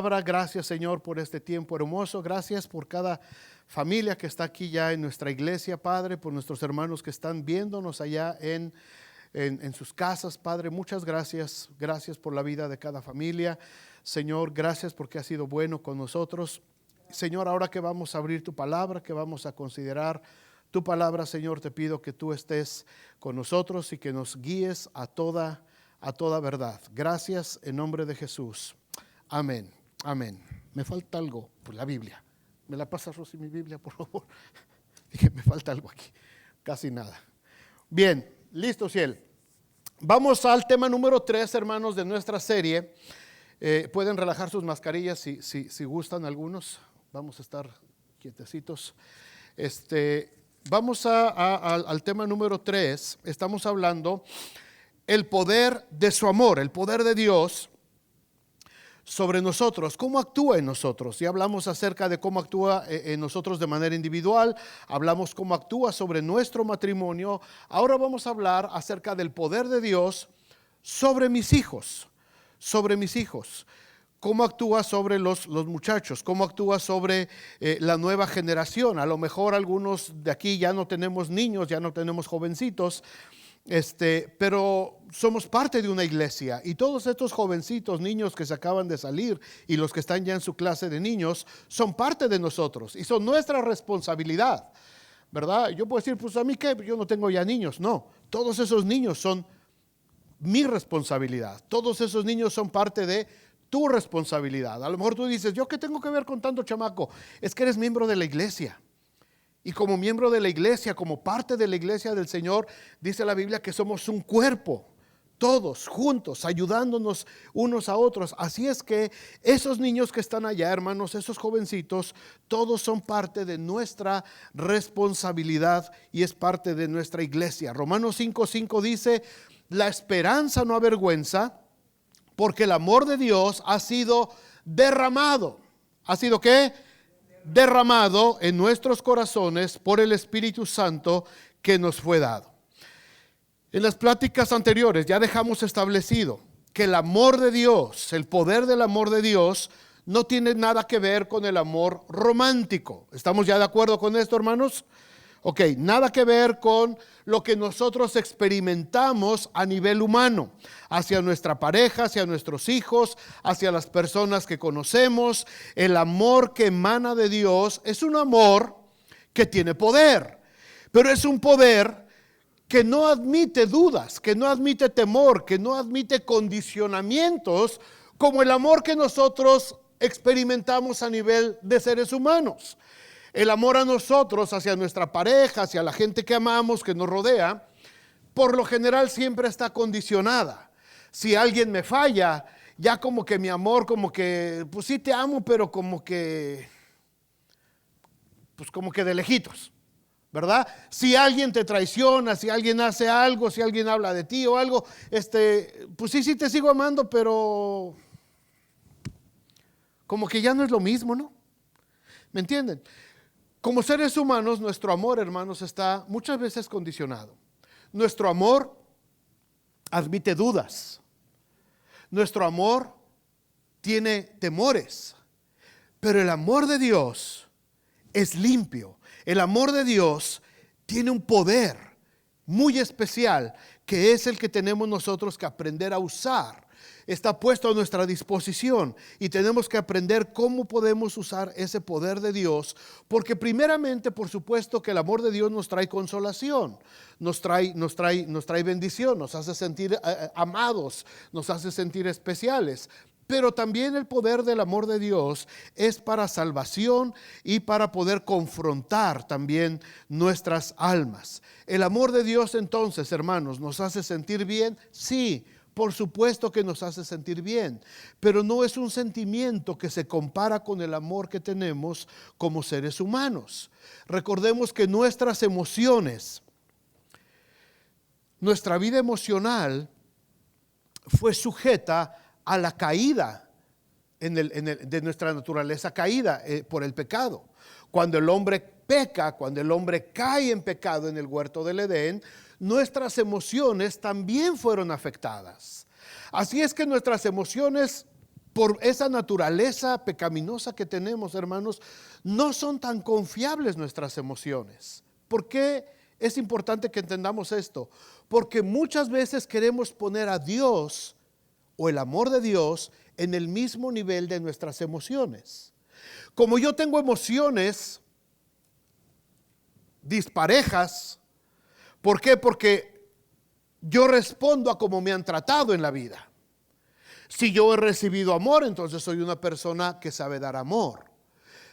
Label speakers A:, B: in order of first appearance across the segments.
A: palabra. Gracias, Señor, por este tiempo hermoso. Gracias por cada familia que está aquí ya en nuestra iglesia, Padre, por nuestros hermanos que están viéndonos allá en sus casas, Padre. Muchas gracias. Gracias por la vida de cada familia. Señor, gracias porque has sido bueno con nosotros. Señor, ahora que vamos a abrir tu palabra, que vamos a considerar tu palabra, Señor, te pido que tú estés con nosotros y que nos guíes a toda verdad. Gracias en nombre de Jesús. Amén. Amén. Me falta algo, pues la Biblia. ¿Me la pasa, Rosy, mi Biblia, por favor? Dije, me falta algo aquí. Casi nada. Bien, listo, Ciel. Vamos al tema número 3, hermanos, de nuestra serie. Pueden relajar sus mascarillas si gustan algunos. Vamos a estar quietecitos. Vamos al tema número 3. Estamos hablando el poder de su amor, el poder de Dios sobre nosotros, cómo actúa en nosotros. Ya hablamos acerca de cómo actúa en nosotros de manera individual, hablamos cómo actúa sobre nuestro matrimonio. Ahora vamos a hablar acerca del poder de Dios sobre mis hijos, cómo actúa sobre los muchachos, cómo actúa sobre la nueva generación. A lo mejor algunos de aquí ya no tenemos niños, ya no tenemos jovencitos, pero somos parte de una iglesia, y todos estos jovencitos, niños que se acaban de salir y los que están ya en su clase de niños son parte de nosotros y son nuestra responsabilidad, ¿verdad? Yo puedo decir, pues a mí qué, yo no tengo ya niños. No, todos esos niños son mi responsabilidad, todos esos niños son parte de tu responsabilidad. A lo mejor tú dices, ¿yo qué tengo que ver con tanto chamaco? Es que eres miembro de la iglesia. Y como miembro de la iglesia, como parte de la iglesia del Señor, dice la Biblia que somos un cuerpo, todos juntos, ayudándonos unos a otros. Así es que esos niños que están allá, hermanos, esos jovencitos, todos son parte de nuestra responsabilidad y es parte de nuestra iglesia. Romanos 5:5 dice, la esperanza no avergüenza, porque el amor de Dios ha sido derramado. ¿Ha sido qué? Derramado en nuestros corazones por el Espíritu Santo que nos fue dado. En las pláticas anteriores ya dejamos establecido que el amor de Dios, el poder del amor de Dios, no tiene nada que ver con el amor romántico. ¿Estamos ya de acuerdo con esto, hermanos? Ok, nada que ver con lo que nosotros experimentamos a nivel humano, hacia nuestra pareja, hacia nuestros hijos, hacia las personas que conocemos. El amor que emana de Dios es un amor que tiene poder, pero es un poder que no admite dudas, que no admite temor, que no admite condicionamientos, como el amor que nosotros experimentamos a nivel de seres humanos. El amor a nosotros, hacia nuestra pareja, hacia la gente que amamos, que nos rodea, por lo general siempre está condicionada. Si alguien me falla, ya como que mi amor, como que, pues sí te amo, pero como que de lejitos, ¿verdad? Si alguien te traiciona, si alguien hace algo, si alguien habla de ti o algo, pues sí te sigo amando, pero como que ya no es lo mismo, ¿no? ¿Me entienden? Como seres humanos, nuestro amor, hermanos, está muchas veces condicionado. Nuestro amor admite dudas. Nuestro amor tiene temores. Pero el amor de Dios es limpio. El amor de Dios tiene un poder muy especial, que es el que tenemos nosotros que aprender a usar. Está puesto a nuestra disposición y tenemos que aprender cómo podemos usar ese poder de Dios, porque primeramente, por supuesto, que el amor de Dios nos trae consolación, nos trae bendición, nos hace sentir amados, nos hace sentir especiales. Pero también el poder del amor de Dios es para salvación y para poder confrontar también nuestras almas. El amor de Dios, entonces, hermanos, ¿nos hace sentir bien? Sí. Por supuesto que nos hace sentir bien, pero no es un sentimiento que se compara con el amor que tenemos como seres humanos. Recordemos que nuestras emociones, nuestra vida emocional fue sujeta a la caída de nuestra naturaleza caída por el pecado. Cuando el hombre peca, cuando el hombre cae en pecado en el huerto del Edén, nuestras emociones también fueron afectadas. Así es que nuestras emociones por esa naturaleza pecaminosa que tenemos, hermanos, no son tan confiables nuestras emociones. ¿Por qué es importante que entendamos esto? Porque muchas veces queremos poner a Dios o el amor de Dios en el mismo nivel de nuestras emociones. Como yo tengo emociones disparejas, ¿por qué? Porque yo respondo a cómo me han tratado en la vida. Si yo he recibido amor, entonces soy una persona que sabe dar amor.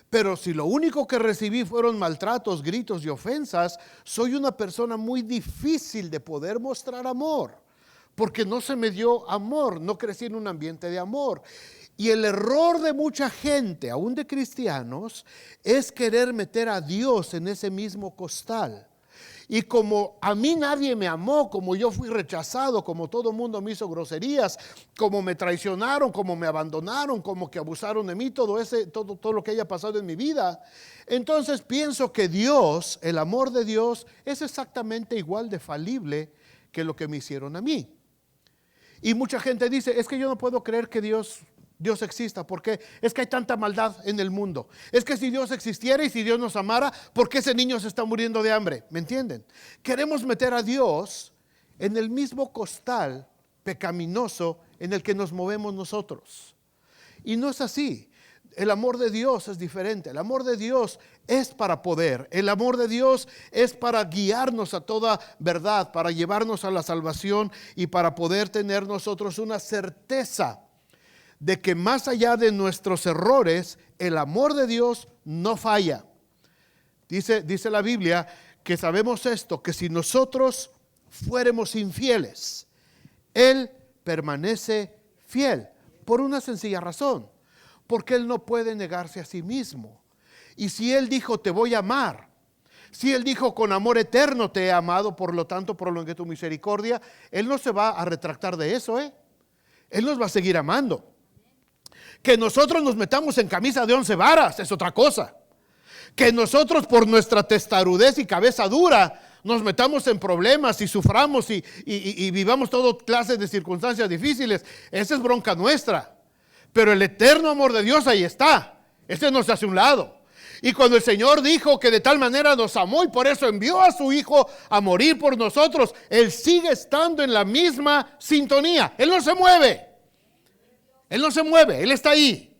A: Pero si lo único que recibí fueron maltratos, gritos y ofensas, soy una persona muy difícil de poder mostrar amor, porque no se me dio amor, no crecí en un ambiente de amor. Y el error de mucha gente, aún de cristianos, es querer meter a Dios en ese mismo costal. Y como a mí nadie me amó, como yo fui rechazado, como todo el mundo me hizo groserías, como me traicionaron, como me abandonaron, como que abusaron de mí, todo lo que haya pasado en mi vida, entonces pienso que Dios, el amor de Dios, es exactamente igual de falible que lo que me hicieron a mí. Y mucha gente dice, es que yo no puedo creer que Dios exista, porque es que hay tanta maldad en el mundo. Es que si Dios existiera y si Dios nos amara, ¿por qué ese niño se está muriendo de hambre? ¿Me entienden? Queremos meter a Dios en el mismo costal pecaminoso en el que nos movemos nosotros. Y no es así. El amor de Dios es diferente. El amor de Dios es para poder. El amor de Dios es para guiarnos a toda verdad, para llevarnos a la salvación y para poder tener nosotros una certeza de que más allá de nuestros errores, el amor de Dios no falla. Dice la Biblia que sabemos esto, que si nosotros fuéramos infieles, Él permanece fiel, por una sencilla razón, porque Él no puede negarse a sí mismo. Y si Él dijo, te voy a amar, si Él dijo, con amor eterno te he amado, por lo tanto prolongué tu misericordia, Él no se va a retractar de eso, Él nos va a seguir amando. Que nosotros nos metamos en camisa de 11 varas es otra cosa. Que nosotros por nuestra testarudez y cabeza dura nos metamos en problemas y suframos y vivamos toda clase de circunstancias difíciles, esa es bronca nuestra. Pero el eterno amor de Dios ahí está. Ese no se hace a un lado. Y cuando el Señor dijo que de tal manera nos amó y por eso envió a su Hijo a morir por nosotros, Él sigue estando en la misma sintonía. Él no se mueve. Él no se mueve, Él está ahí.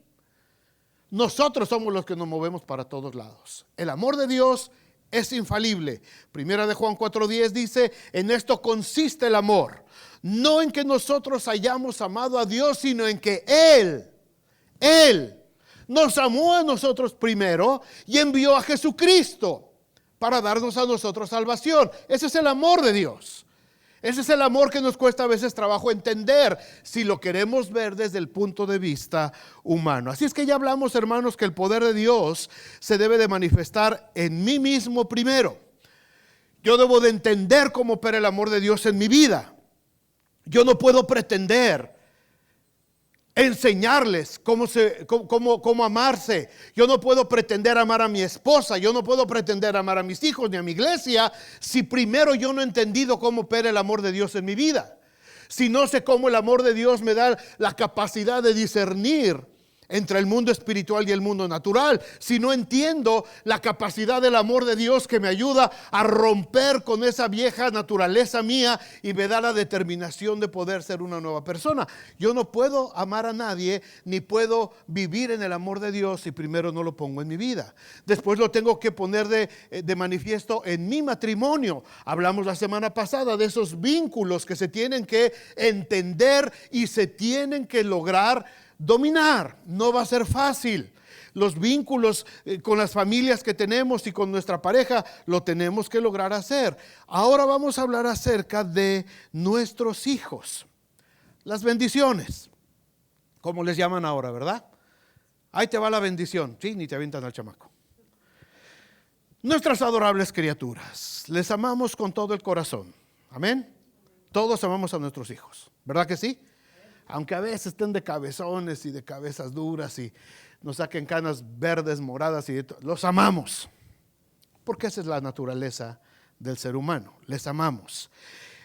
A: Nosotros somos los que nos movemos para todos lados. El amor de Dios es infalible. Primera de Juan 4:10 dice, en esto consiste el amor. No en que nosotros hayamos amado a Dios, sino en que Él nos amó a nosotros primero y envió a Jesucristo para darnos a nosotros salvación. Ese es el amor de Dios. Ese es el amor que nos cuesta a veces trabajo entender si lo queremos ver desde el punto de vista humano. Así es que ya hablamos, hermanos, que el poder de Dios se debe de manifestar en mí mismo primero. Yo debo de entender cómo opera el amor de Dios en mi vida. Yo no puedo pretender enseñarles cómo amarse. Yo no puedo pretender amar a mi esposa, yo no puedo pretender amar a mis hijos ni a mi iglesia si primero yo no he entendido cómo opera el amor de Dios en mi vida. Si no sé cómo el amor de Dios me da la capacidad de discernir entre el mundo espiritual y el mundo natural, si no entiendo la capacidad del amor de Dios que me ayuda a romper con esa vieja naturaleza mía y me da la determinación de poder ser una nueva persona. Yo no puedo amar a nadie ni puedo vivir en el amor de Dios si primero no lo pongo en mi vida. Después lo tengo que poner de manifiesto en mi matrimonio. Hablamos la semana pasada de esos vínculos que se tienen que entender y se tienen que lograr dominar. No va a ser fácil. Los vínculos con las familias que tenemos y con nuestra pareja lo tenemos que lograr hacer. Ahora vamos a hablar acerca de nuestros hijos. Las bendiciones, como les llaman ahora, ¿verdad? Ahí te va la bendición. Sí, ni te avientan al chamaco. Nuestras adorables criaturas, les amamos con todo el corazón. Amén. Todos amamos a nuestros hijos, ¿verdad que sí? Aunque a veces estén de cabezones y de cabezas duras y nos saquen canas verdes, moradas y los amamos. Porque esa es la naturaleza del ser humano. Les amamos.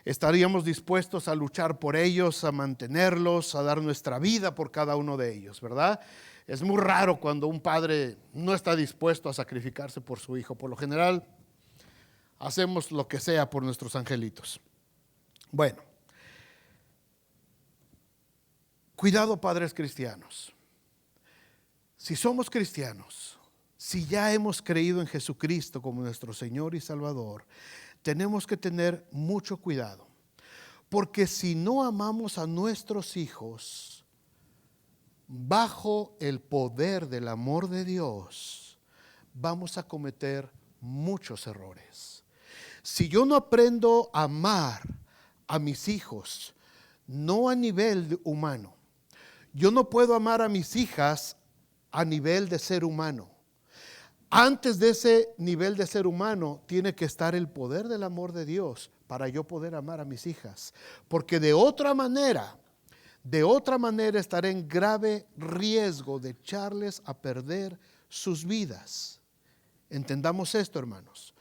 A: estaríamos dispuestos a luchar por ellos, a mantenerlos, a dar nuestra vida por cada uno de ellos, ¿verdad? Es muy raro cuando un padre no está dispuesto a sacrificarse por su hijo. Por lo general, hacemos lo que sea por nuestros angelitos. Bueno, cuidado, padres cristianos. Si somos cristianos, si ya hemos creído en Jesucristo como nuestro Señor y Salvador, tenemos que tener mucho cuidado. Porque si no amamos a nuestros hijos bajo el poder del amor de Dios, vamos a cometer muchos errores. Si yo no aprendo a amar a mis hijos, no a nivel humano, yo no puedo amar a mis hijas a nivel de ser humano. Antes de ese nivel de ser humano tiene que estar el poder del amor de Dios para yo poder amar a mis hijas. Porque de otra manera estaré en grave riesgo de echarles a perder sus vidas. Entendamos esto, hermanos.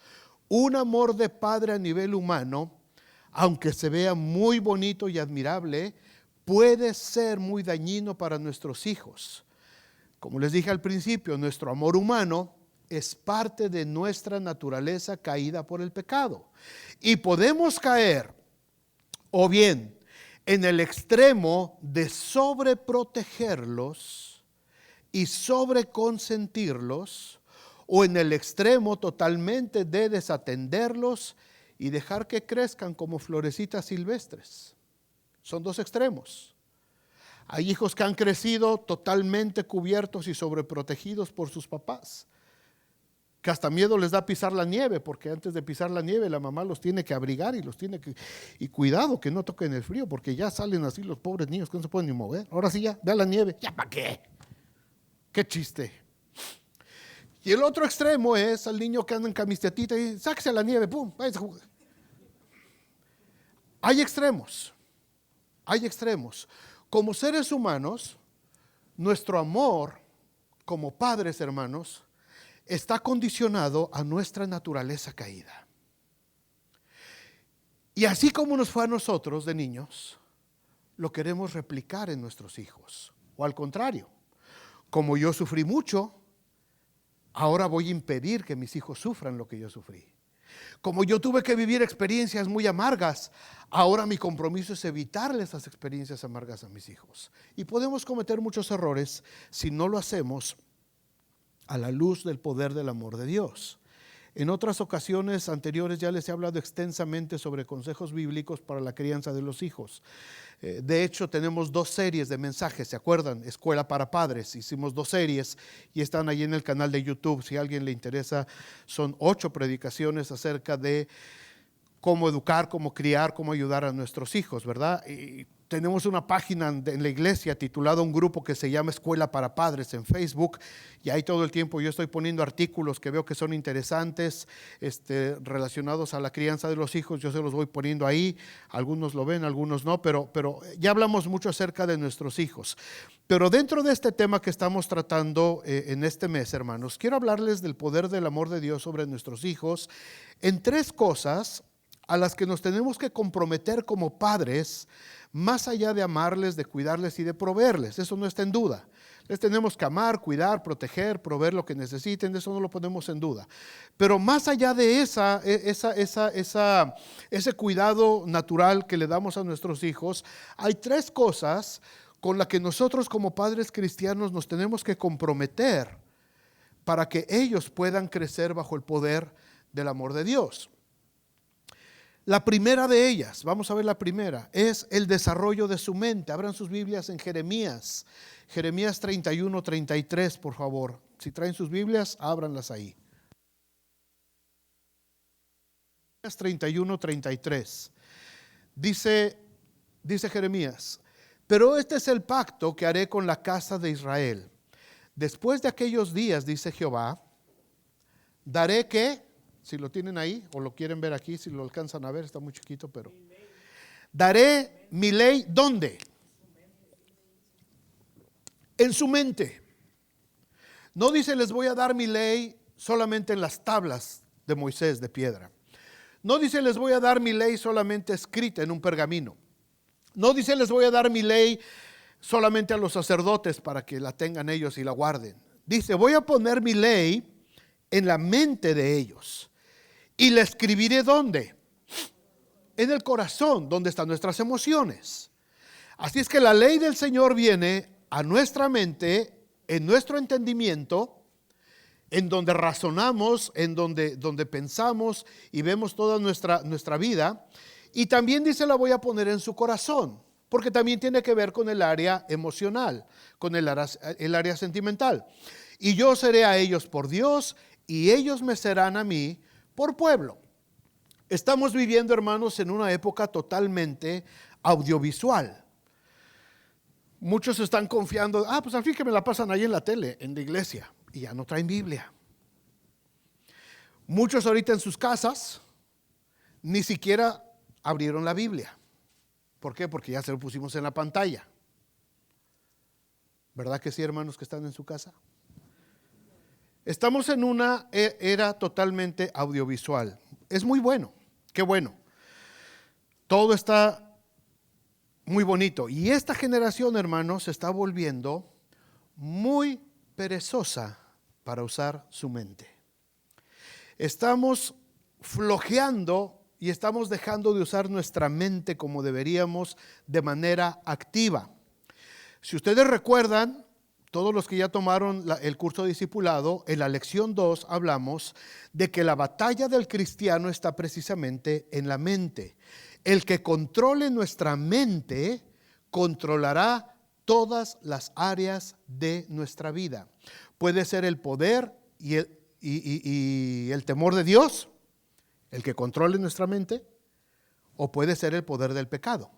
A: Un amor de padre a nivel humano, aunque se vea muy bonito y admirable, puede ser muy dañino para nuestros hijos. Como les dije al principio, nuestro amor humano es parte de nuestra naturaleza caída por el pecado. Y podemos caer o bien en el extremo de sobreprotegerlos y sobreconsentirlos, o en el extremo totalmente de desatenderlos y dejar que crezcan como florecitas silvestres. Son dos extremos. Hay hijos que han crecido totalmente cubiertos y sobreprotegidos por sus papás, que hasta miedo les da pisar la nieve, porque antes de pisar la nieve la mamá los tiene que abrigar y cuidado que no toquen el frío, porque ya salen así los pobres niños que no se pueden ni mover. Ahora sí ya, ve a la nieve, ¿ya para qué? Qué chiste. Y el otro extremo es al niño que anda en camisetita y sáquese a la nieve, pum, váyase a jugar. Hay extremos. Como seres humanos, nuestro amor como padres, hermanos, está condicionado a nuestra naturaleza caída. Y así como nos fue a nosotros de niños, lo queremos replicar en nuestros hijos. O al contrario, como yo sufrí mucho, ahora voy a impedir que mis hijos sufran lo que yo sufrí. Como yo tuve que vivir experiencias muy amargas, ahora mi compromiso es evitarle esas experiencias amargas a mis hijos. Y podemos cometer muchos errores si no lo hacemos a la luz del poder del amor de Dios. En otras ocasiones anteriores ya les he hablado extensamente sobre consejos bíblicos para la crianza de los hijos. De hecho, tenemos 2 series de mensajes, ¿se acuerdan? Escuela para Padres, hicimos 2 series y están ahí en el canal de YouTube. Si a alguien le interesa, son 8 predicaciones acerca de cómo educar, cómo criar, cómo ayudar a nuestros hijos, ¿verdad? Y tenemos una página en la iglesia titulada un grupo que se llama Escuela para Padres en Facebook, y ahí todo el tiempo yo estoy poniendo artículos que veo que son interesantes, relacionados a la crianza de los hijos. Yo se los voy poniendo ahí, algunos lo ven, algunos no, pero ya hablamos mucho acerca de nuestros hijos. Pero dentro de este tema que estamos tratando en este mes, hermanos, quiero hablarles del poder del amor de Dios sobre nuestros hijos en 3 cosas a las que nos tenemos que comprometer como padres, más allá de amarles, de cuidarles y de proveerles. Eso no está en duda. Les tenemos que amar, cuidar, proteger, proveer lo que necesiten, eso no lo ponemos en duda. Pero más allá de ese cuidado natural que le damos a nuestros hijos, hay 3 cosas con las que nosotros como padres cristianos nos tenemos que comprometer para que ellos puedan crecer bajo el poder del amor de Dios. La primera de ellas, vamos a ver la primera, es el desarrollo de su mente. Abran sus Biblias en Jeremías 31, 33, por favor. Si traen sus Biblias, ábranlas ahí. Jeremías 31, 33. Dice Jeremías: pero este es el pacto que haré con la casa de Israel. Después de aquellos días, dice Jehová, daré que... Si lo tienen ahí o lo quieren ver aquí, si lo alcanzan a ver, está muy chiquito, pero daré mi ley, ¿dónde? En su mente. No dice les voy a dar mi ley solamente en las tablas de Moisés de piedra. No dice les voy a dar mi ley solamente escrita en un pergamino. No dice les voy a dar mi ley solamente a los sacerdotes para que la tengan ellos y la guarden. Dice voy a poner mi ley en la mente de ellos. ¿Y la escribiré dónde? En el corazón, donde están nuestras emociones. Así es que la ley del Señor viene a nuestra mente, en nuestro entendimiento, en donde razonamos, en donde pensamos y vemos toda nuestra vida. Y también dice la voy a poner en su corazón, porque también tiene que ver con el área emocional, con el área sentimental. Y yo seré a ellos por Dios y ellos me serán a mí por pueblo. Estamos viviendo, hermanos, en una época totalmente audiovisual. Muchos están confiando, pues al fin que me la pasan ahí en la tele, en la iglesia, y ya no traen Biblia. Muchos ahorita en sus casas ni siquiera abrieron la Biblia. ¿Por qué? Porque ya se lo pusimos en la pantalla. ¿Verdad que sí, hermanos que están en su casa? Estamos en una era totalmente audiovisual. Es muy bueno, qué bueno. Todo está muy bonito. Y esta generación, hermanos, se está volviendo muy perezosa para usar su mente. Estamos flojeando y estamos dejando de usar nuestra mente como deberíamos de manera activa. Si ustedes recuerdan, todos los que ya tomaron el curso de discipulado, en la lección 2 hablamos de que la batalla del cristiano está precisamente en la mente. El que controle nuestra mente controlará todas las áreas de nuestra vida. Puede ser el poder y el temor de Dios, el que controle nuestra mente, o puede ser el poder del pecado,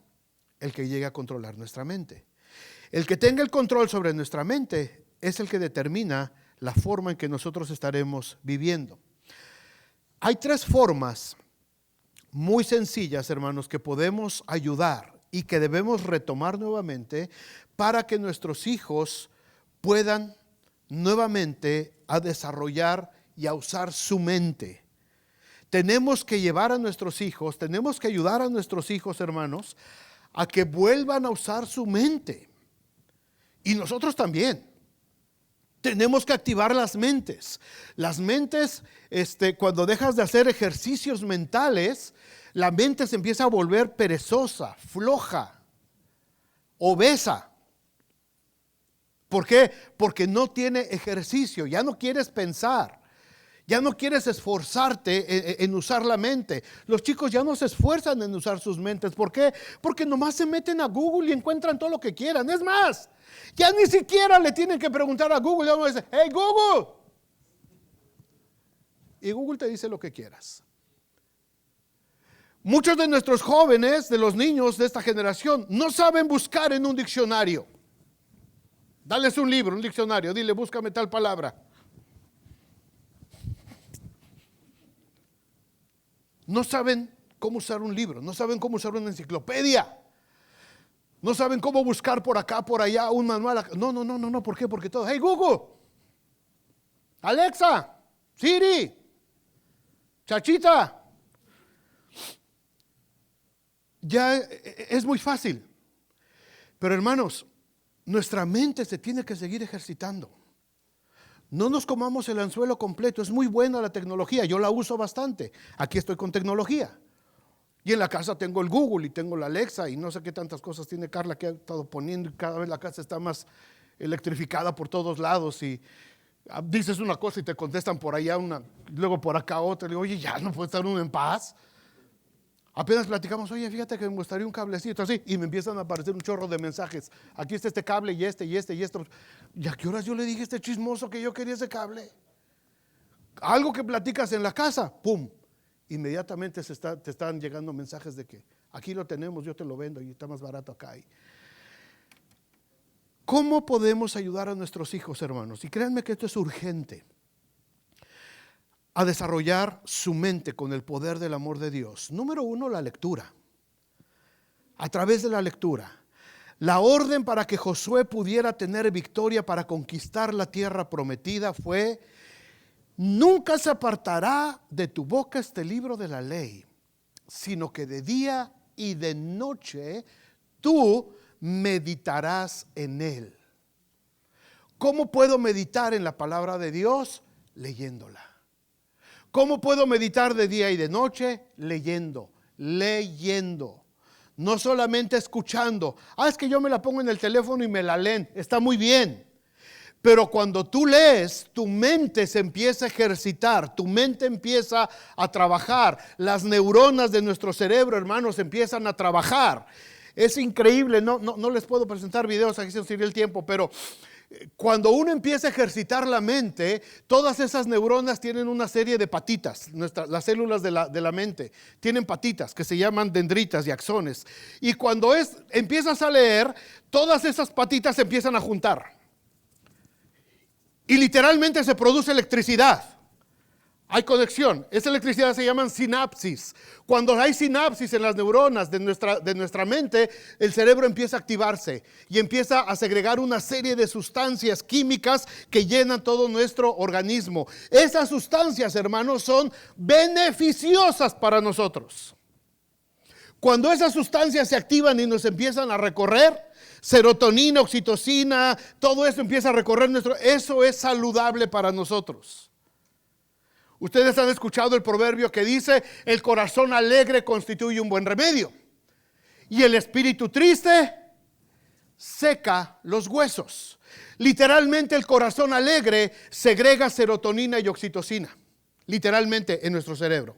A: el que llegue a controlar nuestra mente. El que tenga el control sobre nuestra mente es el que determina la forma en que nosotros estaremos viviendo. Hay 3 formas muy sencillas, hermanos, que podemos ayudar y que debemos retomar nuevamente para que nuestros hijos puedan nuevamente a desarrollar y a usar su mente. Tenemos que llevar a nuestros hijos, tenemos que ayudar a nuestros hijos, hermanos, a que vuelvan a usar su mente. Y nosotros también. Tenemos que activar las mentes. Las mentes, cuando dejas de hacer ejercicios mentales, la mente se empieza a volver perezosa, floja, obesa. ¿Por qué? Porque no tiene ejercicio, ya no quieres pensar. Ya no quieres esforzarte en usar la mente. Los chicos ya no se esfuerzan en usar sus mentes. ¿Por qué? Porque nomás se meten a Google y encuentran todo lo que quieran. Es más, ya ni siquiera le tienen que preguntar a Google. Ya uno dice, hey Google. Y Google te dice lo que quieras. Muchos de nuestros jóvenes, de los niños de esta generación, no saben buscar en un diccionario. Dales un libro, un diccionario. Dile, búscame tal palabra. No saben cómo usar un libro, no saben cómo usar una enciclopedia, no saben cómo buscar por acá, por allá, un manual. No, ¿por qué? Porque todo, hey Google, Alexa, Siri, Chachita. Ya es muy fácil. Pero hermanos, nuestra mente se tiene que seguir ejercitando. No nos comamos el anzuelo completo. Es muy buena la tecnología, yo la uso bastante. Aquí estoy con tecnología. Y en la casa tengo el Google y tengo la Alexa y no sé qué tantas cosas tiene Carla que ha estado poniendo. Y cada vez la casa está más electrificada por todos lados. Y dices una cosa y te contestan por allá una, luego por acá otra. Y digo, oye, ya no puede estar uno en paz. Apenas platicamos, oye, fíjate que me gustaría un cablecito así, y me empiezan a aparecer un chorro de mensajes. Aquí está este cable y este. ¿Y a qué horas yo le dije a este chismoso que yo quería ese cable? Algo que platicas en la casa, ¡pum! Inmediatamente te están llegando mensajes de que aquí lo tenemos, yo te lo vendo y está más barato acá. ¿Cómo podemos ayudar a nuestros hijos, hermanos? Y créanme que esto es urgente. A desarrollar su mente con el poder del amor de Dios. Número 1, la lectura. A través de la lectura. La orden para que Josué pudiera tener victoria para conquistar la tierra prometida fue: nunca se apartará de tu boca este libro de la ley. sino que de día y de noche tú meditarás en él. ¿Cómo puedo meditar en la palabra de Dios? Leyéndola. ¿Cómo puedo meditar de día y de noche? Leyendo. No solamente escuchando. Es que yo me la pongo en el teléfono y me la leen. Está muy bien. Pero cuando tú lees, tu mente se empieza a ejercitar, tu mente empieza a trabajar. Las neuronas de nuestro cerebro, hermanos, empiezan a trabajar. Es increíble, no les puedo presentar videos, aquí se nos sirve el tiempo, pero cuando uno empieza a ejercitar la mente, todas esas neuronas tienen una serie de patitas. Las células de la mente tienen patitas que se llaman dendritas y axones. Y cuando empiezas a leer, todas esas patitas se empiezan a juntar. Y literalmente se produce electricidad. Hay conexión. Esa electricidad se llaman sinapsis. Cuando hay sinapsis en las neuronas de nuestra mente, el cerebro empieza a activarse y empieza a segregar una serie de sustancias químicas que llenan todo nuestro organismo. Esas sustancias, hermanos, son beneficiosas para nosotros. Cuando esas sustancias se activan y nos empiezan a recorrer, serotonina, oxitocina, todo eso empieza a recorrer eso es saludable para nosotros. Ustedes han escuchado el proverbio que dice: el corazón alegre constituye un buen remedio, y el espíritu triste seca los huesos. Literalmente el corazón alegre segrega serotonina y oxitocina, literalmente en nuestro cerebro.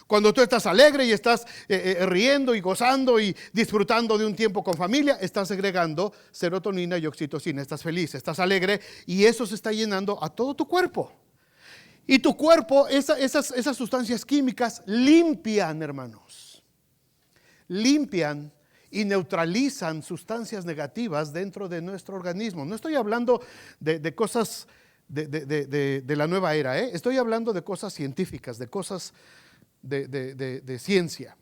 A: Cuando tú estás alegre y estás riendo y gozando y disfrutando de un tiempo con familia, estás segregando serotonina y oxitocina. Estás feliz, estás alegre, y eso se está llenando a todo tu cuerpo. Y tu cuerpo, esas sustancias químicas limpian, hermanos. Limpian y neutralizan sustancias negativas dentro de nuestro organismo. No estoy hablando de cosas de la nueva era, estoy hablando de cosas científicas, de cosas de ciencia.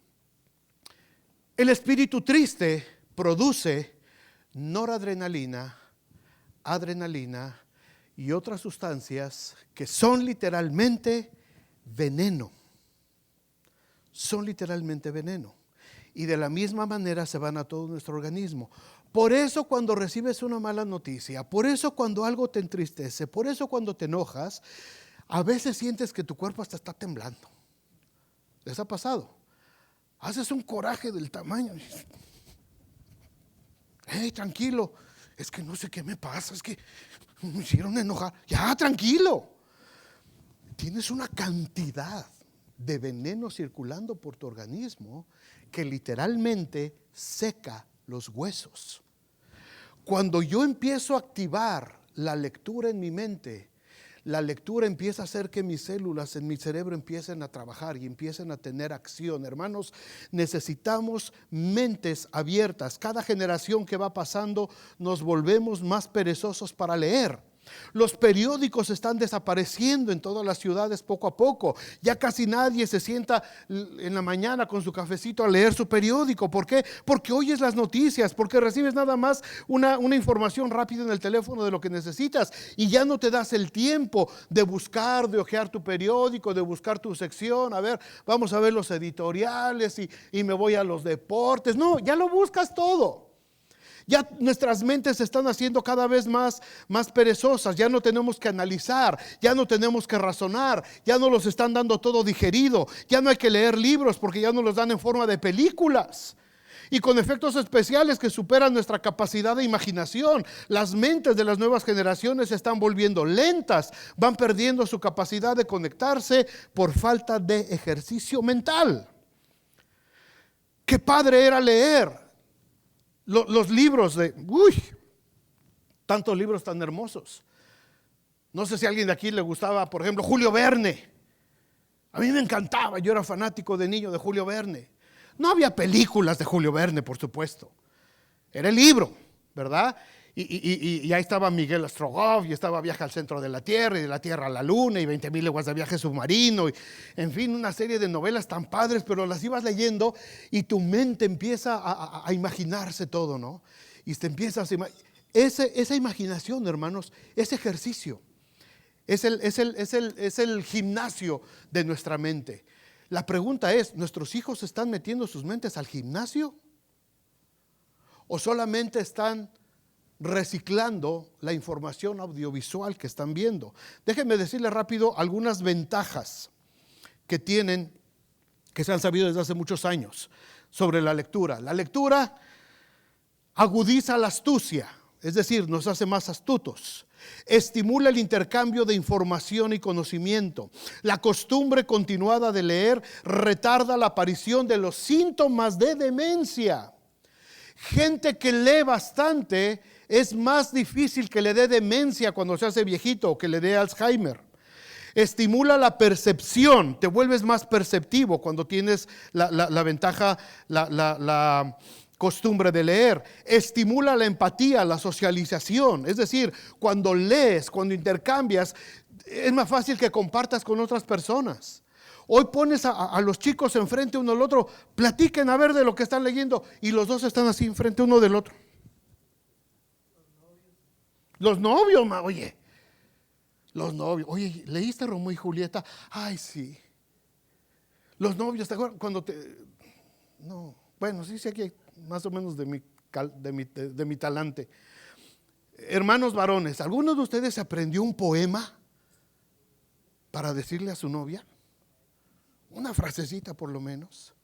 A: El espíritu triste produce noradrenalina, adrenalina y otras sustancias que son literalmente veneno. Son literalmente veneno. Y de la misma manera se van a todo nuestro organismo. Por eso cuando recibes una mala noticia, por eso cuando algo te entristece, por eso cuando te enojas, a veces sientes que tu cuerpo hasta está temblando. ¿Les ha pasado? Haces un coraje del tamaño. Hey, tranquilo. Es que no sé qué me pasa, es que me hicieron enojar. Ya, tranquilo. Tienes una cantidad de veneno circulando por tu organismo que literalmente seca los huesos. Cuando yo empiezo a activar la lectura en mi mente, la lectura empieza a hacer que mis células en mi cerebro empiecen a trabajar y empiecen a tener acción. Hermanos, necesitamos mentes abiertas. Cada generación que va pasando nos volvemos más perezosos para leer. Los periódicos están desapareciendo en todas las ciudades poco a poco. Ya casi nadie se sienta en la mañana con su cafecito a leer su periódico. ¿Por qué? Porque oyes las noticias, porque recibes nada más una información rápida en el teléfono de lo que necesitas, y ya no te das el tiempo de buscar, de hojear tu periódico, de buscar tu sección. A ver, vamos a ver los editoriales y me voy a los deportes. No, ya lo buscas todo. Ya nuestras mentes se están haciendo cada vez más perezosas. Ya no tenemos que analizar, ya no tenemos que razonar, ya no los están dando todo digerido. Ya no hay que leer libros porque ya nos los dan en forma de películas y con efectos especiales que superan nuestra capacidad de imaginación. Las mentes de las nuevas generaciones se están volviendo lentas, van perdiendo su capacidad de conectarse por falta de ejercicio mental. Qué padre era leer los libros tantos libros tan hermosos. No sé si a alguien de aquí le gustaba, por ejemplo, Julio Verne. A mí me encantaba, yo era fanático de niño de Julio Verne. No había películas de Julio Verne, por supuesto. Era el libro, ¿verdad? Y ahí estaba Miguel Strogoff, y estaba Viaje al centro de la Tierra, y de la Tierra a la Luna, y 20,000 leguas de viaje submarino, y, en fin, una serie de novelas tan padres, pero las ibas leyendo y tu mente empieza a imaginarse todo, ¿no? Y te empiezas a esa imaginación, hermanos, ese ejercicio, es el gimnasio de nuestra mente. La pregunta es, ¿nuestros hijos están metiendo sus mentes al gimnasio? ¿O solamente están reciclando la información audiovisual que están viendo? Déjenme decirles rápido algunas ventajas que tienen, que se han sabido desde hace muchos años sobre la lectura. La lectura agudiza la astucia, es decir, nos hace más astutos. Estimula el intercambio de información y conocimiento. La costumbre continuada de leer retarda la aparición de los síntomas de demencia. Gente que lee bastante es más difícil que le dé demencia cuando se hace viejito o que le dé Alzheimer. Estimula la percepción, te vuelves más perceptivo cuando tienes la ventaja, la costumbre de leer. Estimula la empatía, la socialización, es decir, cuando lees, cuando intercambias, es más fácil que compartas con otras personas. Hoy pones a los chicos enfrente uno del otro, platiquen a ver de lo que están leyendo y los dos están así enfrente uno del otro. Los novios, oye. Los novios, oye, ¿leíste Romeo y Julieta? Ay, sí. Los novios, ¿te acuerdas? Cuando no, bueno, sí sé que más o menos de mi talante. Hermanos varones, ¿alguno de ustedes aprendió un poema para decirle a su novia? Una frasecita por lo menos.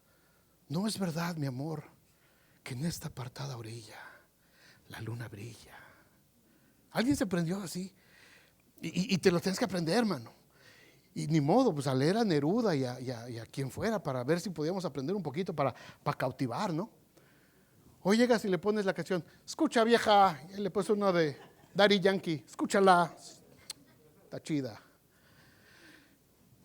A: No es verdad, mi amor, que en esta apartada orilla la luna brilla. ¿Alguien se aprendió así? Y te lo tienes que aprender, hermano. Y ni modo, pues a leer a Neruda y a quien fuera para ver si podíamos aprender un poquito para cautivar, ¿no? Hoy llegas y le pones la canción, escucha vieja, y le pones una de Daddy Yankee, escúchala, está chida.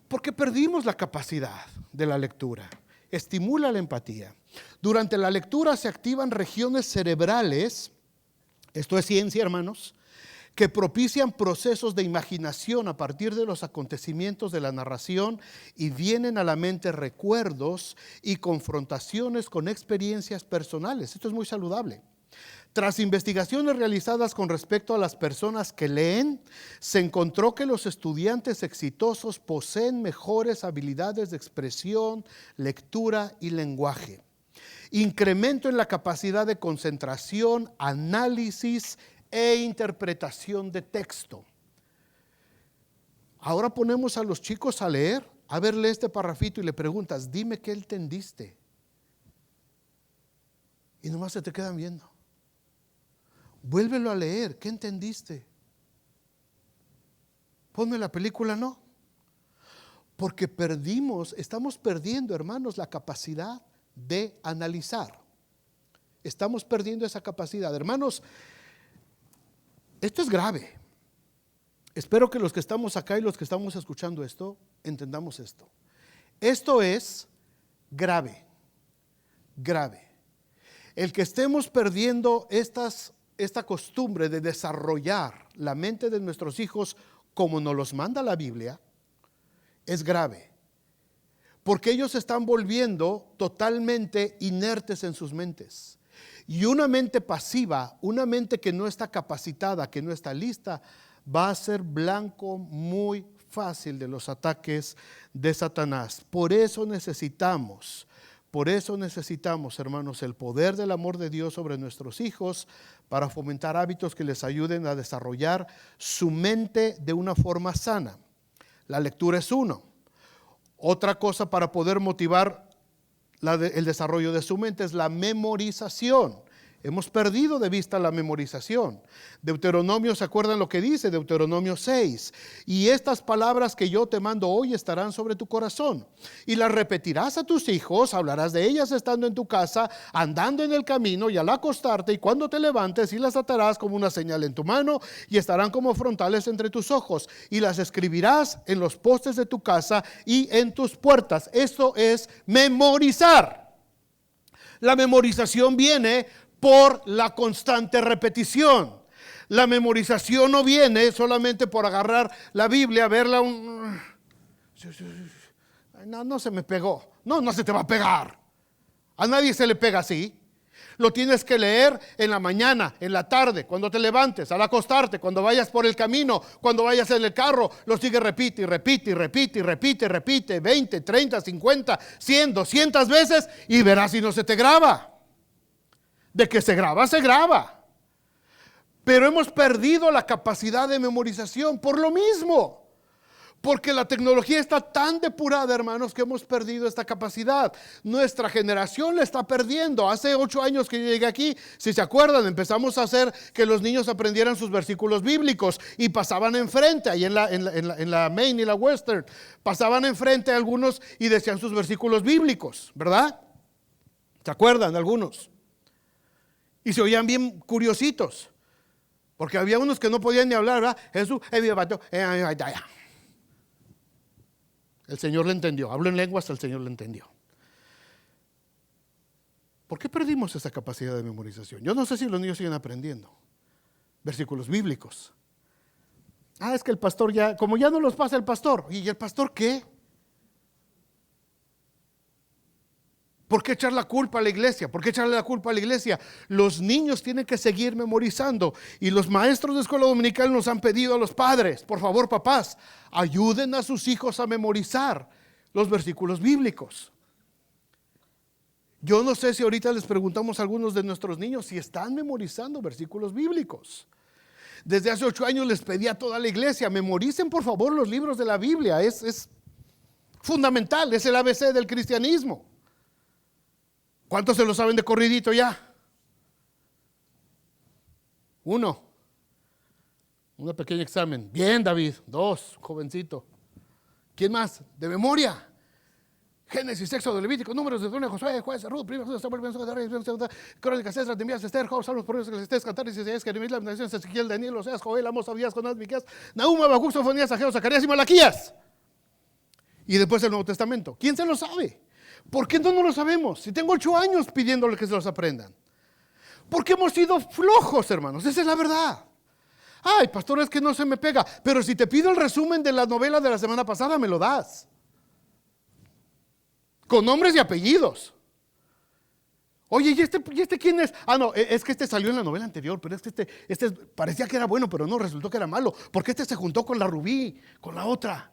A: Porque perdimos la capacidad de la lectura. Estimula la empatía. Durante la lectura se activan regiones cerebrales, esto es ciencia, hermanos, que propician procesos de imaginación a partir de los acontecimientos de la narración y vienen a la mente recuerdos y confrontaciones con experiencias personales. Esto es muy saludable. Tras investigaciones realizadas con respecto a las personas que leen, se encontró que los estudiantes exitosos poseen mejores habilidades de expresión, lectura y lenguaje. Incremento en la capacidad de concentración, análisis e interpretación de texto. Ahora ponemos a los chicos a leer. A ver, lee este parrafito y le preguntas, dime qué entendiste. Y nomás se te quedan viendo. Vuélvelo a leer, ¿qué entendiste? Ponme la película, no. Porque estamos perdiendo, hermanos, la capacidad de analizar. Estamos perdiendo esa capacidad. Hermanos, esto es grave. Espero que los que estamos acá y los que estamos escuchando esto, entendamos esto. Esto es grave, grave. El que estemos perdiendo esta costumbre de desarrollar la mente de nuestros hijos como nos los manda la Biblia, es grave. Porque ellos se están volviendo totalmente inertes en sus mentes. Y una mente pasiva, una mente que no está capacitada, que no está lista, va a ser blanco muy fácil de los ataques de Satanás. Por eso necesitamos, hermanos, el poder del amor de Dios sobre nuestros hijos para fomentar hábitos que les ayuden a desarrollar su mente de una forma sana. La lectura es uno. Otra cosa para poder motivar el desarrollo de su mente es la memorización. Hemos perdido de vista la memorización. Deuteronomio, ¿se acuerdan lo que dice? Deuteronomio 6. Y estas palabras que yo te mando hoy estarán sobre tu corazón. Y las repetirás a tus hijos, hablarás de ellas estando en tu casa, andando en el camino y al acostarte y cuando te levantes, y las atarás como una señal en tu mano y estarán como frontales entre tus ojos. Y las escribirás en los postes de tu casa y en tus puertas. Esto es memorizar. La memorización viene por la constante repetición. La memorización no viene solamente por agarrar la Biblia, verla no se me pegó. No se te va a pegar. A nadie se le pega así. Lo tienes que leer en la mañana, en la tarde, cuando te levantes, al acostarte, cuando vayas por el camino, cuando vayas en el carro. Lo sigue, repite y repite y repite y repite y repite 20, 30, 50, 100, 200 veces y verás si no se te graba. De que se graba, se graba. Pero hemos perdido la capacidad de memorización por lo mismo. Porque la tecnología está tan depurada, hermanos, que hemos perdido esta capacidad. Nuestra generación la está perdiendo. Hace 8 años que yo llegué aquí, si se acuerdan, empezamos a hacer que los niños aprendieran sus versículos bíblicos y pasaban enfrente, ahí en la Main y la Western, pasaban enfrente algunos y decían sus versículos bíblicos, ¿verdad? ¿Se acuerdan algunos? Y se oían bien curiositos, porque había unos que no podían ni hablar, ¿verdad? Jesús, el Señor le entendió. Habló en lenguas, el Señor le entendió. ¿Por qué perdimos esa capacidad de memorización? Yo no sé si los niños siguen aprendiendo versículos bíblicos. Es que el pastor ya, como ya no los pasa el pastor. ¿Y el pastor qué? ¿Por qué echar la culpa a la iglesia? ¿Por qué echarle la culpa a la iglesia? Los niños tienen que seguir memorizando. Y los maestros de escuela dominical nos han pedido a los padres, por favor, papás, ayuden a sus hijos a memorizar los versículos bíblicos. Yo no sé si ahorita les preguntamos a algunos de nuestros niños si están memorizando versículos bíblicos. Desde hace 8 años les pedí a toda la iglesia, memoricen por favor los libros de la Biblia. Es fundamental, es el ABC del cristianismo. ¿Cuántos se lo saben de corridito ya? 1. Un pequeño examen. Bien, David. 2, jovencito. ¿Quién más? De memoria. Génesis, Éxodo, Levítico, Números, Deuteronomio, Josué, Jueces, Ruth, Primero, Samuel, Crónicas, Esdras, Nehemías, Esther, Job, Salmos, Proverbios, Eclesiastés, Cantares, Isaías, Jeremías, Lamentaciones, Ezequiel, Daniel, Oseas, Joel, Amós, Abdías, Jonás, Miqueas, Nahum, Habacuc, Sofonías, Ageo, Zacarías y Malaquías. Y después el Nuevo Testamento. ¿Quién se lo sabe? ¿Por qué no lo sabemos? Si tengo 8 años pidiéndole que se los aprendan. Porque hemos sido flojos, hermanos. Esa es la verdad. Ay, pastor, es que no se me pega. Pero si te pido el resumen de la novela de la semana pasada, me lo das. Con nombres y apellidos. Oye, ¿y este quién es? No, es que este salió en la novela anterior, pero es que este parecía que era bueno, pero no, resultó que era malo. Porque este se juntó con la Rubí, con la otra.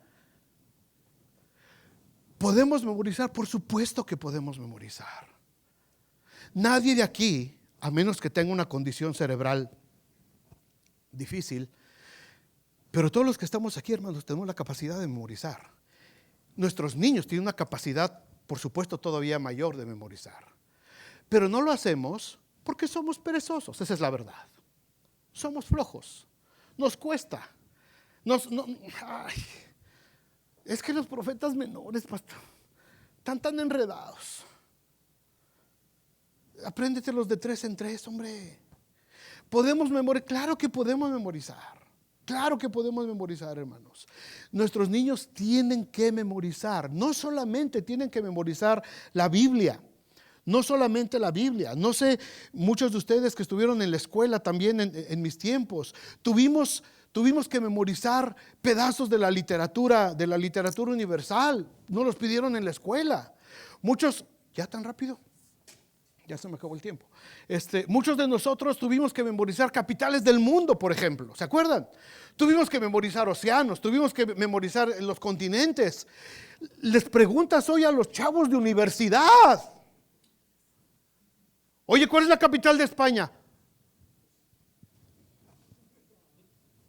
A: ¿Podemos memorizar? Por supuesto que podemos memorizar. Nadie de aquí, a menos que tenga una condición cerebral difícil, pero todos los que estamos aquí, hermanos, tenemos la capacidad de memorizar. Nuestros niños tienen una capacidad, por supuesto, todavía mayor de memorizar. Pero no lo hacemos porque somos perezosos, esa es la verdad. Somos flojos, nos cuesta. Es que los profetas menores, pastor, están tan enredados. Apréndetelos de 3 en 3, hombre. Podemos memorizar, claro que podemos memorizar. Claro que podemos memorizar, hermanos. Nuestros niños tienen que memorizar. No solamente tienen que memorizar la Biblia. No solamente la Biblia. No sé, muchos de ustedes que estuvieron en la escuela también en mis tiempos, tuvimos que memorizar pedazos de la literatura universal. No los pidieron en la escuela. Muchos, ya tan rápido, ya se me acabó el tiempo. Muchos de nosotros tuvimos que memorizar capitales del mundo, por ejemplo. ¿Se acuerdan? Tuvimos que memorizar océanos, tuvimos que memorizar los continentes. Les preguntas hoy a los chavos de universidad. Oye, ¿cuál es la capital de España?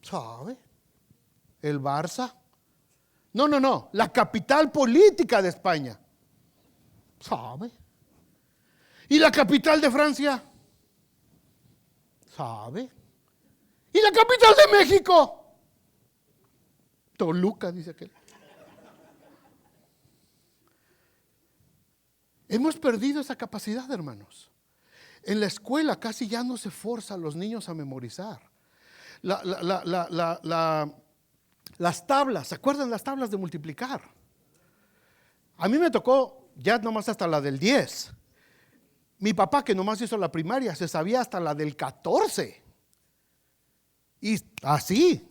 A: ¿Sabe? ¿El Barça? No, la capital política de España. ¿Sabe? ¿Y la capital de Francia? ¿Sabe? ¿Y la capital de México? Toluca, dice aquel. Hemos perdido esa capacidad, hermanos. En la escuela casi ya no se forza a los niños a memorizar. Las tablas, ¿se acuerdan las tablas de multiplicar? A mí me tocó ya nomás hasta la del 10. Mi papá, que nomás hizo la primaria, se sabía hasta la del 14. Y así.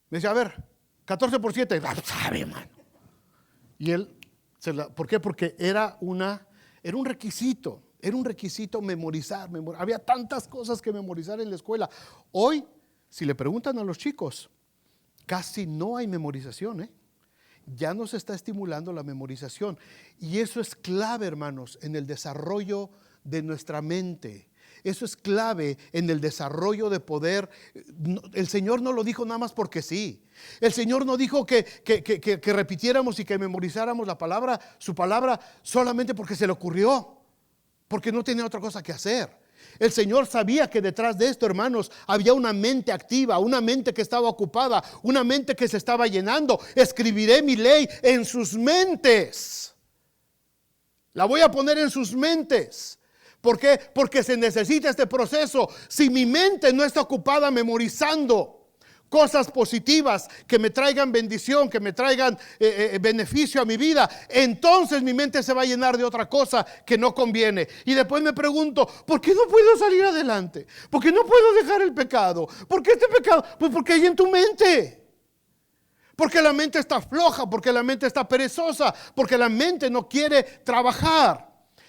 A: Me decía, a ver, 14 por 7. Sabe, hermano. Y él, ¿por qué? Porque era un requisito. Era un requisito memorizar. Había tantas cosas que memorizar en la escuela. Hoy, si le preguntan a los chicos, casi no hay memorización, Ya no se está estimulando la memorización. Y eso es clave, hermanos, en el desarrollo de nuestra mente. Eso es clave en el desarrollo de poder. El Señor no lo dijo nada más porque sí. El Señor no dijo que repitiéramos y que memorizáramos su palabra solamente porque se le ocurrió, porque no tenía otra cosa que hacer. El Señor sabía que detrás de esto, hermanos, había una mente activa, una mente que estaba ocupada, una mente que se estaba llenando. Escribiré mi ley en sus mentes. La voy a poner en sus mentes. ¿Por qué? Porque se necesita este proceso. Si mi mente no está ocupada memorizando cosas positivas que me traigan bendición, que me traigan beneficio a mi vida, entonces mi mente se va a llenar de otra cosa que no conviene. Y después me pregunto, ¿por qué no puedo salir adelante? ¿Por qué no puedo dejar el pecado? ¿Por qué este pecado? Pues porque hay en tu mente. Porque la mente está floja, porque la mente está perezosa, porque la mente no quiere trabajar.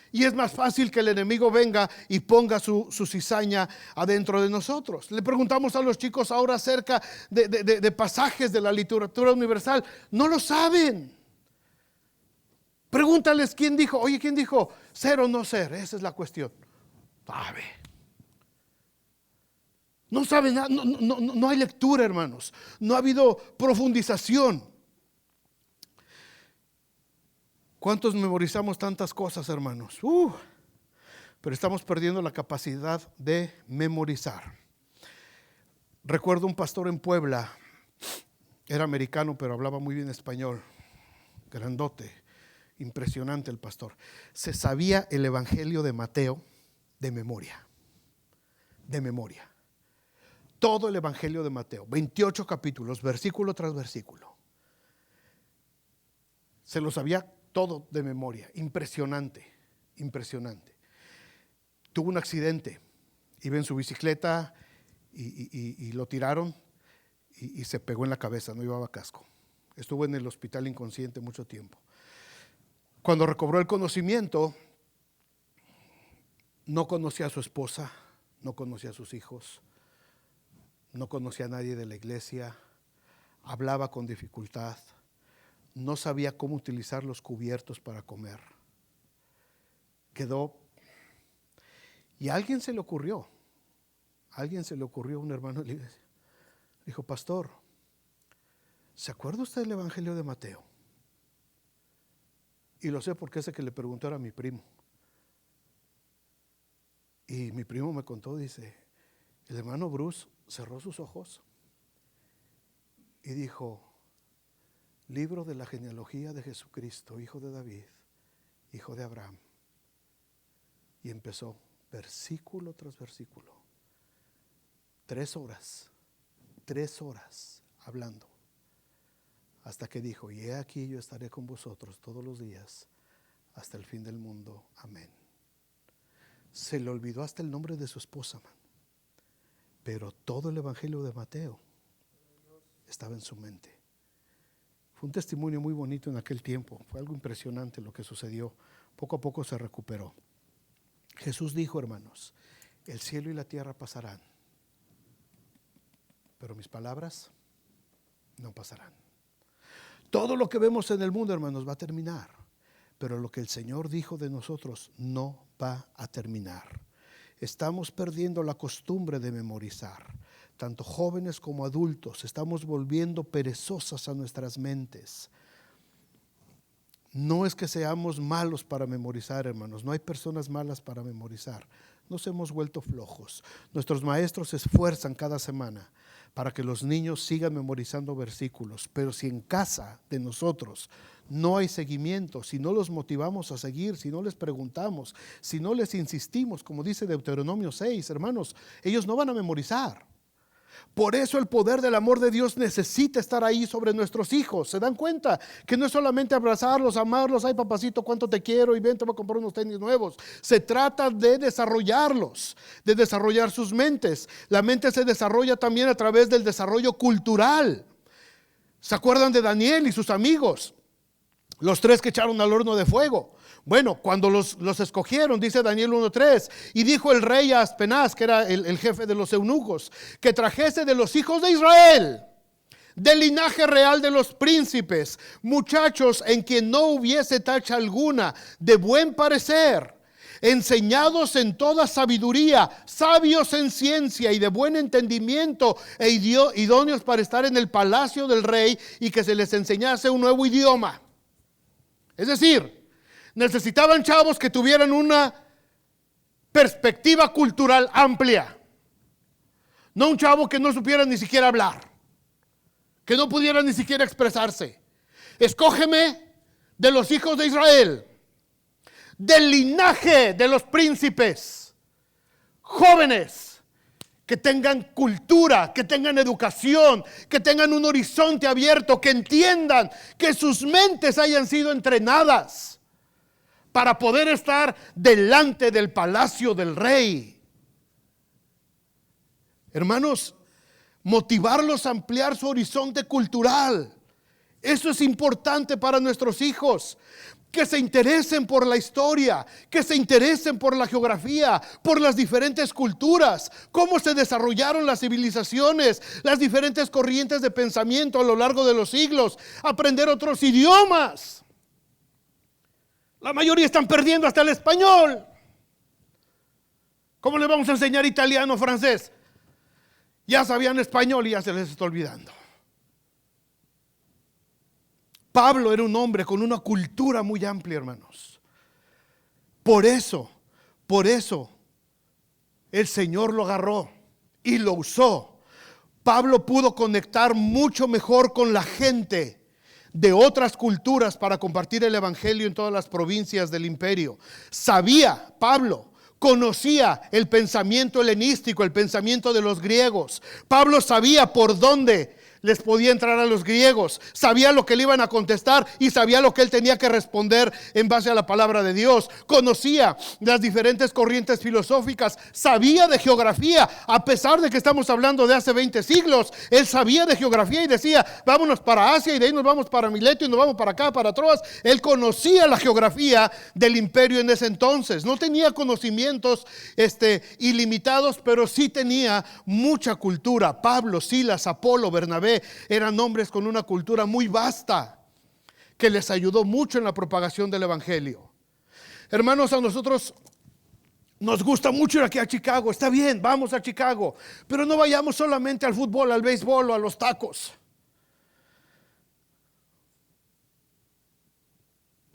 A: Y es más fácil que el enemigo venga y ponga su cizaña adentro de nosotros. Le preguntamos a los chicos ahora acerca de pasajes de la literatura universal. No lo saben. Pregúntales quién dijo. Oye, ¿quién dijo ser o no ser? Esa es la cuestión. Sabe. No sabe nada. No hay lectura, hermanos. No ha habido profundización. ¿Cuántos memorizamos tantas cosas, hermanos? Pero estamos perdiendo la capacidad de memorizar. Recuerdo un pastor en Puebla, era americano, pero hablaba muy bien español, grandote, impresionante el pastor. Se sabía el Evangelio de Mateo de memoria. Todo el Evangelio de Mateo, 28 capítulos, versículo tras versículo. Se lo sabía todo de memoria, impresionante. Tuvo un accidente, iba en su bicicleta y lo tiraron y se pegó en la cabeza, no llevaba casco. Estuvo en el hospital inconsciente mucho tiempo. Cuando recobró el conocimiento, no conocía a su esposa, no conocía a sus hijos, no conocía a nadie de la iglesia, hablaba con dificultad. No sabía cómo utilizar los cubiertos para comer. Quedó. Y a alguien se le ocurrió, un hermano de la iglesia. Dijo, pastor, ¿se acuerda usted del Evangelio de Mateo? Y lo sé porque ese que le preguntó era mi primo. Y mi primo me contó, dice, el hermano Bruce cerró sus ojos y dijo, libro de la genealogía de Jesucristo, hijo de David, hijo de Abraham. Y empezó versículo tras versículo. 3 horas hablando. Hasta que dijo, y he aquí yo estaré con vosotros todos los días hasta el fin del mundo. Amén. Se le olvidó hasta el nombre de su esposa, man. Pero todo el Evangelio de Mateo estaba en su mente. Fue un testimonio muy bonito en aquel tiempo. Fue algo impresionante lo que sucedió. Poco a poco se recuperó. Jesús dijo, hermanos, el cielo y la tierra pasarán, pero mis palabras no pasarán. Todo lo que vemos en el mundo, hermanos, va a terminar, pero lo que el Señor dijo de nosotros no va a terminar. Estamos perdiendo la costumbre de memorizar. Tanto jóvenes como adultos, estamos volviendo perezosas a nuestras mentes. No es que seamos malos para memorizar, hermanos. No hay personas malas para memorizar. Nos hemos vuelto flojos. Nuestros maestros se esfuerzan cada semana para que los niños sigan memorizando versículos. Pero si en casa de nosotros no hay seguimiento, si no los motivamos a seguir, si no les preguntamos, si no les insistimos, como dice Deuteronomio 6, hermanos, ellos no van a memorizar. Por eso el poder del amor de Dios necesita estar ahí sobre nuestros hijos. ¿Se dan cuenta? Que no es solamente abrazarlos, amarlos, ay papacito, cuánto te quiero y ven, te voy a comprar unos tenis nuevos. Se trata de desarrollarlos, de desarrollar sus mentes. La mente se desarrolla también a través del desarrollo cultural. ¿Se acuerdan de Daniel y sus amigos? Los 3 que echaron al horno de fuego. Bueno, cuando los escogieron, dice Daniel 1:3, y dijo el rey a Aspenaz, que era el jefe de los eunucos, que trajese de los hijos de Israel, del linaje real de los príncipes, muchachos en quien no hubiese tacha alguna, de buen parecer, enseñados en toda sabiduría, sabios en ciencia y de buen entendimiento, e idóneos para estar en el palacio del rey, y que se les enseñase un nuevo idioma. Es decir, necesitaban chavos que tuvieran una perspectiva cultural amplia. No un chavo que no supiera ni siquiera hablar, que no pudiera ni siquiera expresarse. Escógeme de los hijos de Israel, del linaje de los príncipes, jóvenes que tengan cultura, que tengan educación, que tengan un horizonte abierto, que entiendan, que sus mentes hayan sido entrenadas para poder estar delante del palacio del rey. Hermanos, motivarlos a ampliar su horizonte cultural. Eso es importante para nuestros hijos. Que se interesen por la historia, que se interesen por la geografía, por las diferentes culturas, cómo se desarrollaron las civilizaciones, las diferentes corrientes de pensamiento a lo largo de los siglos, aprender otros idiomas. La mayoría están perdiendo hasta el español. ¿Cómo les vamos a enseñar italiano o francés? Ya sabían español y ya se les está olvidando. Pablo era un hombre con una cultura muy amplia, hermanos. Por eso, el Señor lo agarró y lo usó. Pablo pudo conectar mucho mejor con la gente de otras culturas para compartir el evangelio en todas las provincias del imperio. Pablo conocía el pensamiento helenístico, el pensamiento de los griegos. Pablo sabía por dónde les podía entrar a los griegos, sabía lo que le iban a contestar y sabía lo que él tenía que responder en base a la palabra de Dios. Conocía las diferentes corrientes filosóficas, sabía de geografía, a pesar de que estamos hablando de hace 20 siglos. Él sabía de geografía y decía, vámonos para Asia y de ahí nos vamos para Mileto y nos vamos para acá, para Troas. Él conocía la geografía del imperio en ese entonces. No tenía conocimientos ilimitados, pero sí tenía mucha cultura. Pablo, Silas, Apolo, Bernabé eran hombres con una cultura muy vasta que les ayudó mucho en la propagación del evangelio. Hermanos, a nosotros nos gusta mucho ir aquí a Chicago. Está bien, vamos a Chicago, pero no vayamos solamente al fútbol, al béisbol o a los tacos.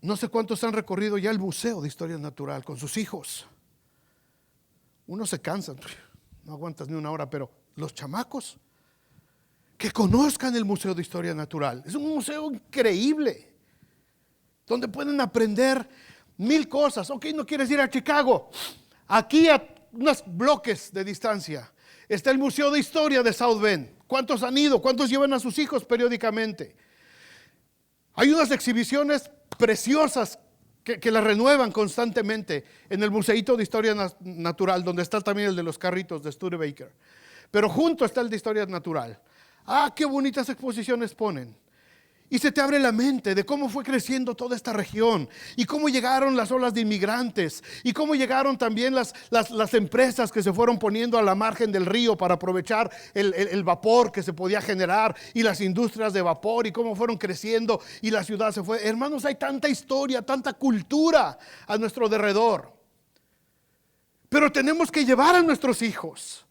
A: No sé cuántos han recorrido ya el Museo de Historia Natural con sus hijos. Uno se cansa, no aguantas ni una hora, pero los chamacos que conozcan el Museo de Historia Natural. Es un museo increíble, donde pueden aprender 1000 cosas. Ok, no quieres ir a Chicago. Aquí a unos bloques de distancia está el Museo de Historia de South Bend. ¿Cuántos han ido? ¿Cuántos llevan a sus hijos periódicamente? Hay unas exhibiciones preciosas que las renuevan constantemente en el Museito de Historia Natural, donde está también el de los carritos de Studebaker. Pero junto está el de Historia Natural. Qué bonitas exposiciones ponen. Y se te abre la mente de cómo fue creciendo toda esta región y cómo llegaron las olas de inmigrantes y cómo llegaron también las empresas que se fueron poniendo a la margen del río para aprovechar el vapor que se podía generar y las industrias de vapor y cómo fueron creciendo y la ciudad se fue. Hermanos, hay tanta historia, tanta cultura a nuestro derredor. Pero tenemos que llevar a nuestros hijos.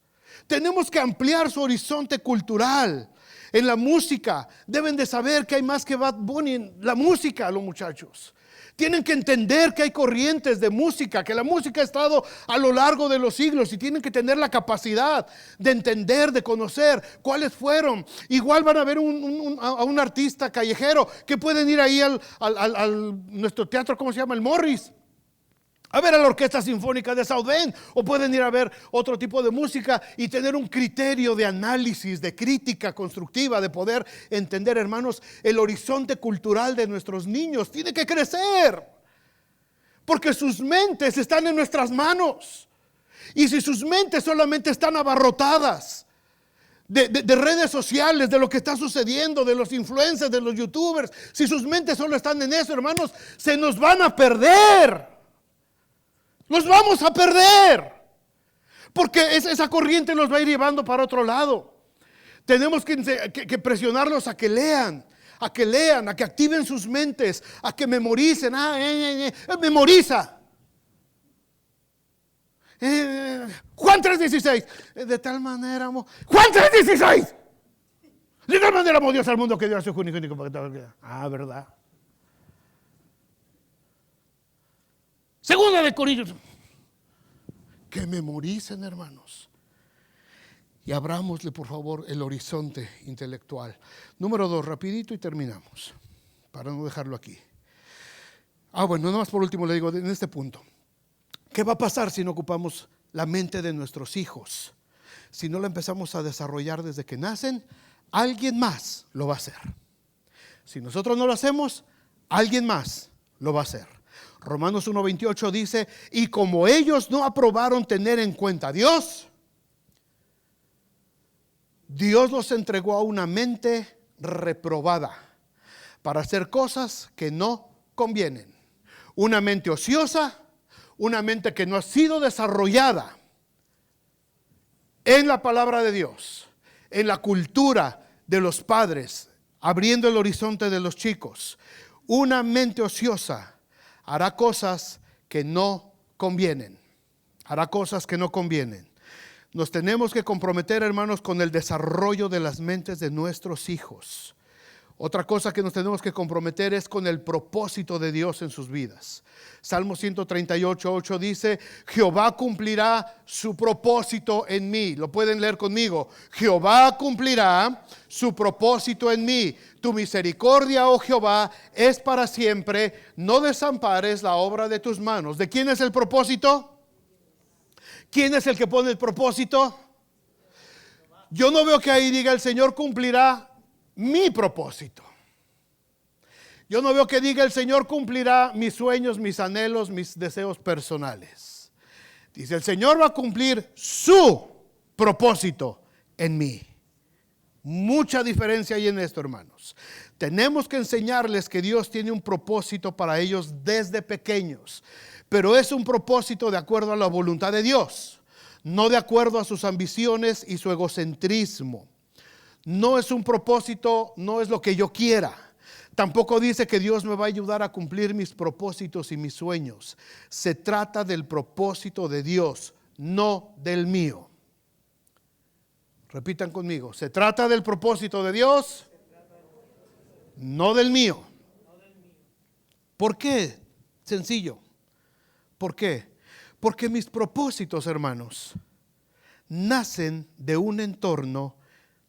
A: Tenemos que ampliar su horizonte cultural. En la música deben de saber que hay más que Bad Bunny en la música, los muchachos. Tienen que entender que hay corrientes de música, que la música ha estado a lo largo de los siglos y tienen que tener la capacidad de entender, de conocer cuáles fueron. Igual van a ver a un artista callejero que pueden ir ahí al nuestro teatro, ¿cómo se llama? El Morris. A ver a la Orquesta Sinfónica de South Bend, o pueden ir a ver otro tipo de música y tener un criterio de análisis, de crítica constructiva, de poder entender, hermanos, el horizonte cultural de nuestros niños tiene que crecer, porque sus mentes están en nuestras manos. Y si sus mentes solamente están abarrotadas de redes sociales, de lo que está sucediendo, de los influencers, de los youtubers. Si sus mentes solo están en eso, hermanos, se nos van a perder. Nos vamos a perder. Porque esa corriente nos va a ir llevando para otro lado. Tenemos que presionarlos a que lean, a que activen sus mentes, a que memoricen. Memoriza. Juan 3:16. De tal manera amó. Juan 3:16. De tal manera amó Dios al mundo que dio a su único. ¿Verdad? Segunda de Corintios. Que memoricen, hermanos. Y abrámosle, por favor, el horizonte intelectual. Número 2, rapidito y terminamos, para no dejarlo aquí. Bueno, nada más por último le digo, en este punto, ¿qué va a pasar si no ocupamos la mente de nuestros hijos? Si no la empezamos a desarrollar desde que nacen, alguien más lo va a hacer. Si nosotros no lo hacemos, alguien más lo va a hacer. Romanos 1:28 dice, y como ellos no aprobaron tener en cuenta a Dios, Dios los entregó a una mente reprobada para hacer cosas que no convienen. Una mente ociosa, una mente que no ha sido desarrollada en la palabra de Dios, en la cultura de los padres, abriendo el horizonte de los chicos. Una mente ociosa hará cosas que no convienen. Hará cosas que no convienen. Nos tenemos que comprometer, hermanos, con el desarrollo de las mentes de nuestros hijos. Otra cosa que nos tenemos que comprometer es con el propósito de Dios en sus vidas. Salmo 138:8 dice, Jehová cumplirá su propósito en mí. Lo pueden leer conmigo. Jehová cumplirá su propósito en mí. Tu misericordia, oh Jehová, es para siempre. No desampares la obra de tus manos. ¿De quién es el propósito? ¿Quién es el que pone el propósito? Yo no veo que ahí diga el Señor cumplirá mi propósito. Yo no veo que diga el Señor cumplirá mis sueños, mis anhelos, mis deseos personales. Dice el Señor va a cumplir su propósito en mí. Mucha diferencia hay en esto, hermanos. Tenemos que enseñarles que Dios tiene un propósito para ellos desde pequeños. Pero es un propósito de acuerdo a la voluntad de Dios, no de acuerdo a sus ambiciones y su egocentrismo. No es un propósito, no es lo que yo quiera. Tampoco dice que Dios me va a ayudar a cumplir mis propósitos y mis sueños. Se trata del propósito de Dios, no del mío. Repitan conmigo, se trata del propósito de Dios, no del mío. ¿Por qué? Sencillo. ¿Por qué? Porque mis propósitos, hermanos, nacen de un entorno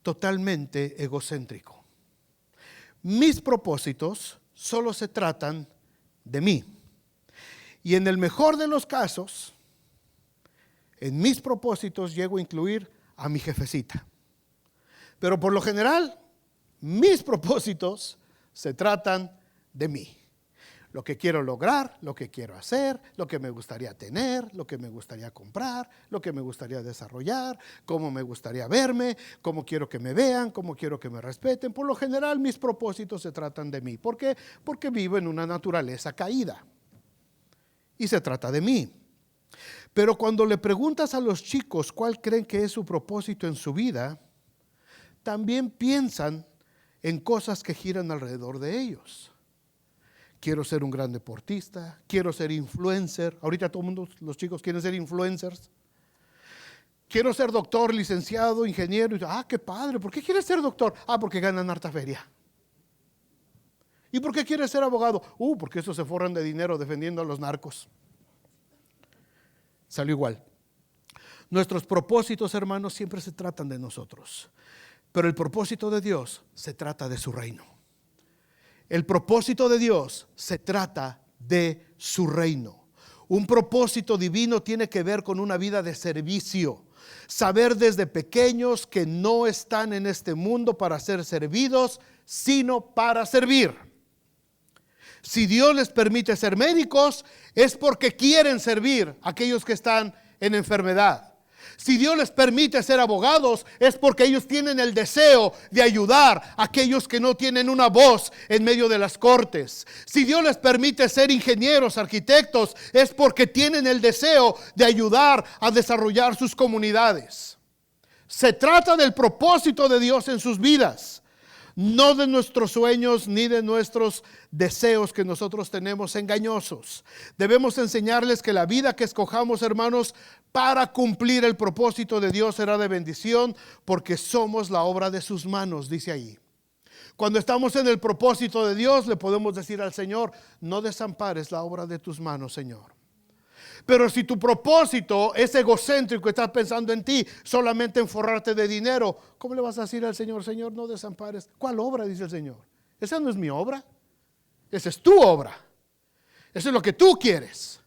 A: totalmente egocéntrico. Mis propósitos solo se tratan de mí. Y en el mejor de los casos, en mis propósitos llego a incluir a mi jefecita. Pero por lo general, mis propósitos se tratan de mí. Lo que quiero lograr, lo que quiero hacer, lo que me gustaría tener, lo que me gustaría comprar, lo que me gustaría desarrollar, cómo me gustaría verme, cómo quiero que me vean, cómo quiero que me respeten. Por lo general, mis propósitos se tratan de mí. ¿Por qué? Porque vivo en una naturaleza caída. Y se trata de mí. Pero cuando le preguntas a los chicos cuál creen que es su propósito en su vida, también piensan en cosas que giran alrededor de ellos. Quiero ser un gran deportista, quiero ser influencer. Ahorita todo el mundo, los chicos quieren ser influencers. Quiero ser doctor, licenciado, ingeniero. Qué padre, ¿por qué quieres ser doctor? Porque ganan harta feria. ¿Y por qué quieres ser abogado? Porque esos se forran de dinero defendiendo a los narcos. Salió igual. Nuestros propósitos, hermanos, siempre se tratan de nosotros. Pero el propósito de Dios se trata de su reino. El propósito de Dios se trata de su reino. Un propósito divino tiene que ver con una vida de servicio. Saber desde pequeños que no están en este mundo para ser servidos, sino para servir. Si Dios les permite ser médicos, es porque quieren servir a aquellos que están en enfermedad. Si Dios les permite ser abogados, es porque ellos tienen el deseo de ayudar a aquellos que no tienen una voz en medio de las cortes. Si Dios les permite ser ingenieros, arquitectos, es porque tienen el deseo de ayudar a desarrollar sus comunidades. Se trata del propósito de Dios en sus vidas, no de nuestros sueños ni de nuestros deseos que nosotros tenemos engañosos. Debemos enseñarles que la vida que escojamos, hermanos, para cumplir el propósito de Dios será de bendición, porque somos la obra de sus manos, dice ahí. Cuando estamos en el propósito de Dios, le podemos decir al Señor: no desampares la obra de tus manos, Señor. Pero si tu propósito es egocéntrico, estás pensando en ti, solamente en forrarte de dinero, ¿cómo le vas a decir al Señor: Señor, no desampares? ¿Cuál obra? Dice el Señor. Esa no es mi obra, esa es tu obra. Eso es lo que tú quieres.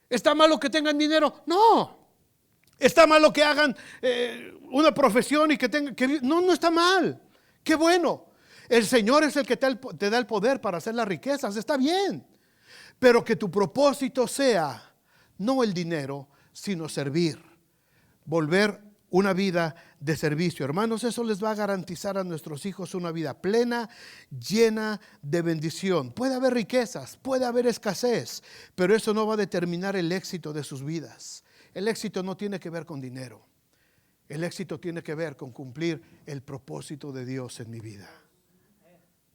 A: ¿Está malo que tengan dinero? No. ¿Está malo que hagan una profesión y que tengan que... No está mal. Qué bueno. El Señor es el que te da el poder para hacer las riquezas. Está bien. Pero que tu propósito sea no el dinero, sino servir. Volver una vida de servicio. Hermanos, eso les va a garantizar a nuestros hijos una vida plena, llena de bendición. Puede haber riquezas, puede haber escasez, pero eso no va a determinar el éxito de sus vidas. El éxito no tiene que ver con dinero. El éxito tiene que ver con cumplir el propósito de Dios en mi vida.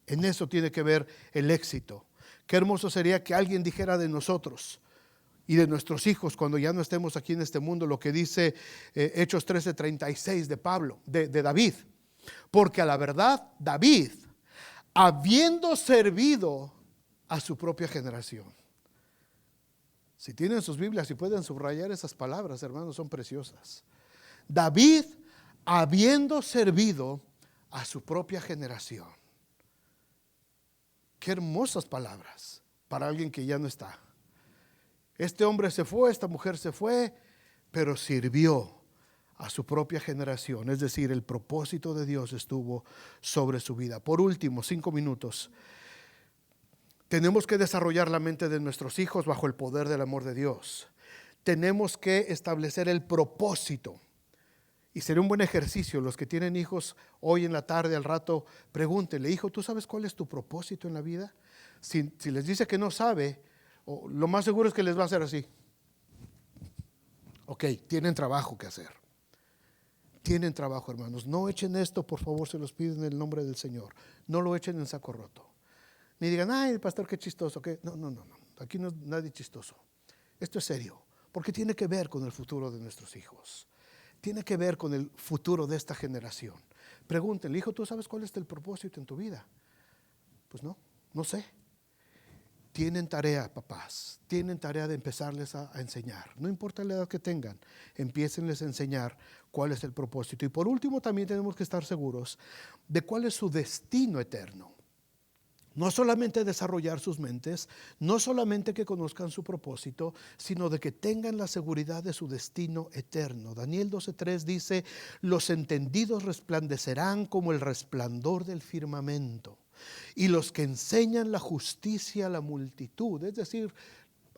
A: En eso tiene que ver el éxito. Qué hermoso sería que alguien dijera de nosotros y de nuestros hijos cuando ya no estemos aquí en este mundo lo que dice Hechos 13:36 de Pablo, de David. Porque a la verdad, David, habiendo servido a su propia generación. Si tienen sus Biblias y pueden subrayar esas palabras, hermanos, son preciosas. David, habiendo servido a su propia generación. Qué hermosas palabras para alguien que ya no está. Este hombre se fue, esta mujer se fue, pero sirvió a su propia generación. Es decir, el propósito de Dios estuvo sobre su vida. Por último, 5 minutos. Tenemos que desarrollar la mente de nuestros hijos bajo el poder del amor de Dios. Tenemos que establecer el propósito. Y sería un buen ejercicio, los que tienen hijos hoy en la tarde, al rato, pregúntenle: hijo, ¿tú sabes cuál es tu propósito en la vida? Si les dice que no sabe, lo más seguro es que les va a hacer así. Ok, tienen trabajo que hacer. Tienen trabajo, hermanos. No echen esto, por favor, se los pido en el nombre del Señor. No lo echen en saco roto. Ni digan: ay, pastor, qué chistoso. ¿Qué? No. Aquí no es nadie chistoso. Esto es serio, porque tiene que ver con el futuro de nuestros hijos. Tiene que ver con el futuro de esta generación. Pregúntenle: hijo, ¿tú sabes cuál es el propósito en tu vida? Pues no sé. Tienen tarea, papás. Tienen tarea de empezarles a enseñar. No importa la edad que tengan, empiécenles a enseñar cuál es el propósito. Y por último, también tenemos que estar seguros de cuál es su destino eterno. No solamente desarrollar sus mentes, no solamente que conozcan su propósito, sino de que tengan la seguridad de su destino eterno. Daniel 12:3 dice: los entendidos resplandecerán como el resplandor del firmamento, y los que enseñan la justicia a la multitud, es decir,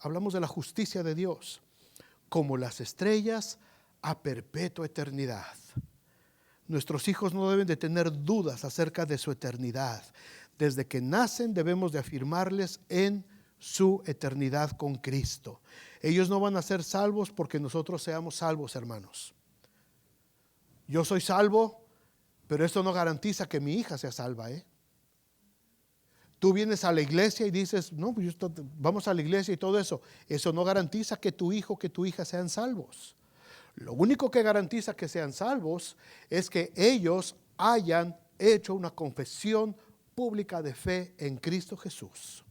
A: hablamos de la justicia de Dios, como las estrellas a perpetua eternidad. Nuestros hijos no deben de tener dudas acerca de su eternidad. Desde que nacen debemos de afirmarles en su eternidad con Cristo. Ellos no van a ser salvos porque nosotros seamos salvos, hermanos. Yo soy salvo, pero esto no garantiza que mi hija sea salva, Tú vienes a la iglesia y dices: no, pues vamos a la iglesia y todo eso. Eso no garantiza que tu hijo, que tu hija sean salvos. Lo único que garantiza que sean salvos es que ellos hayan hecho una confesión pública de fe en Cristo Jesús.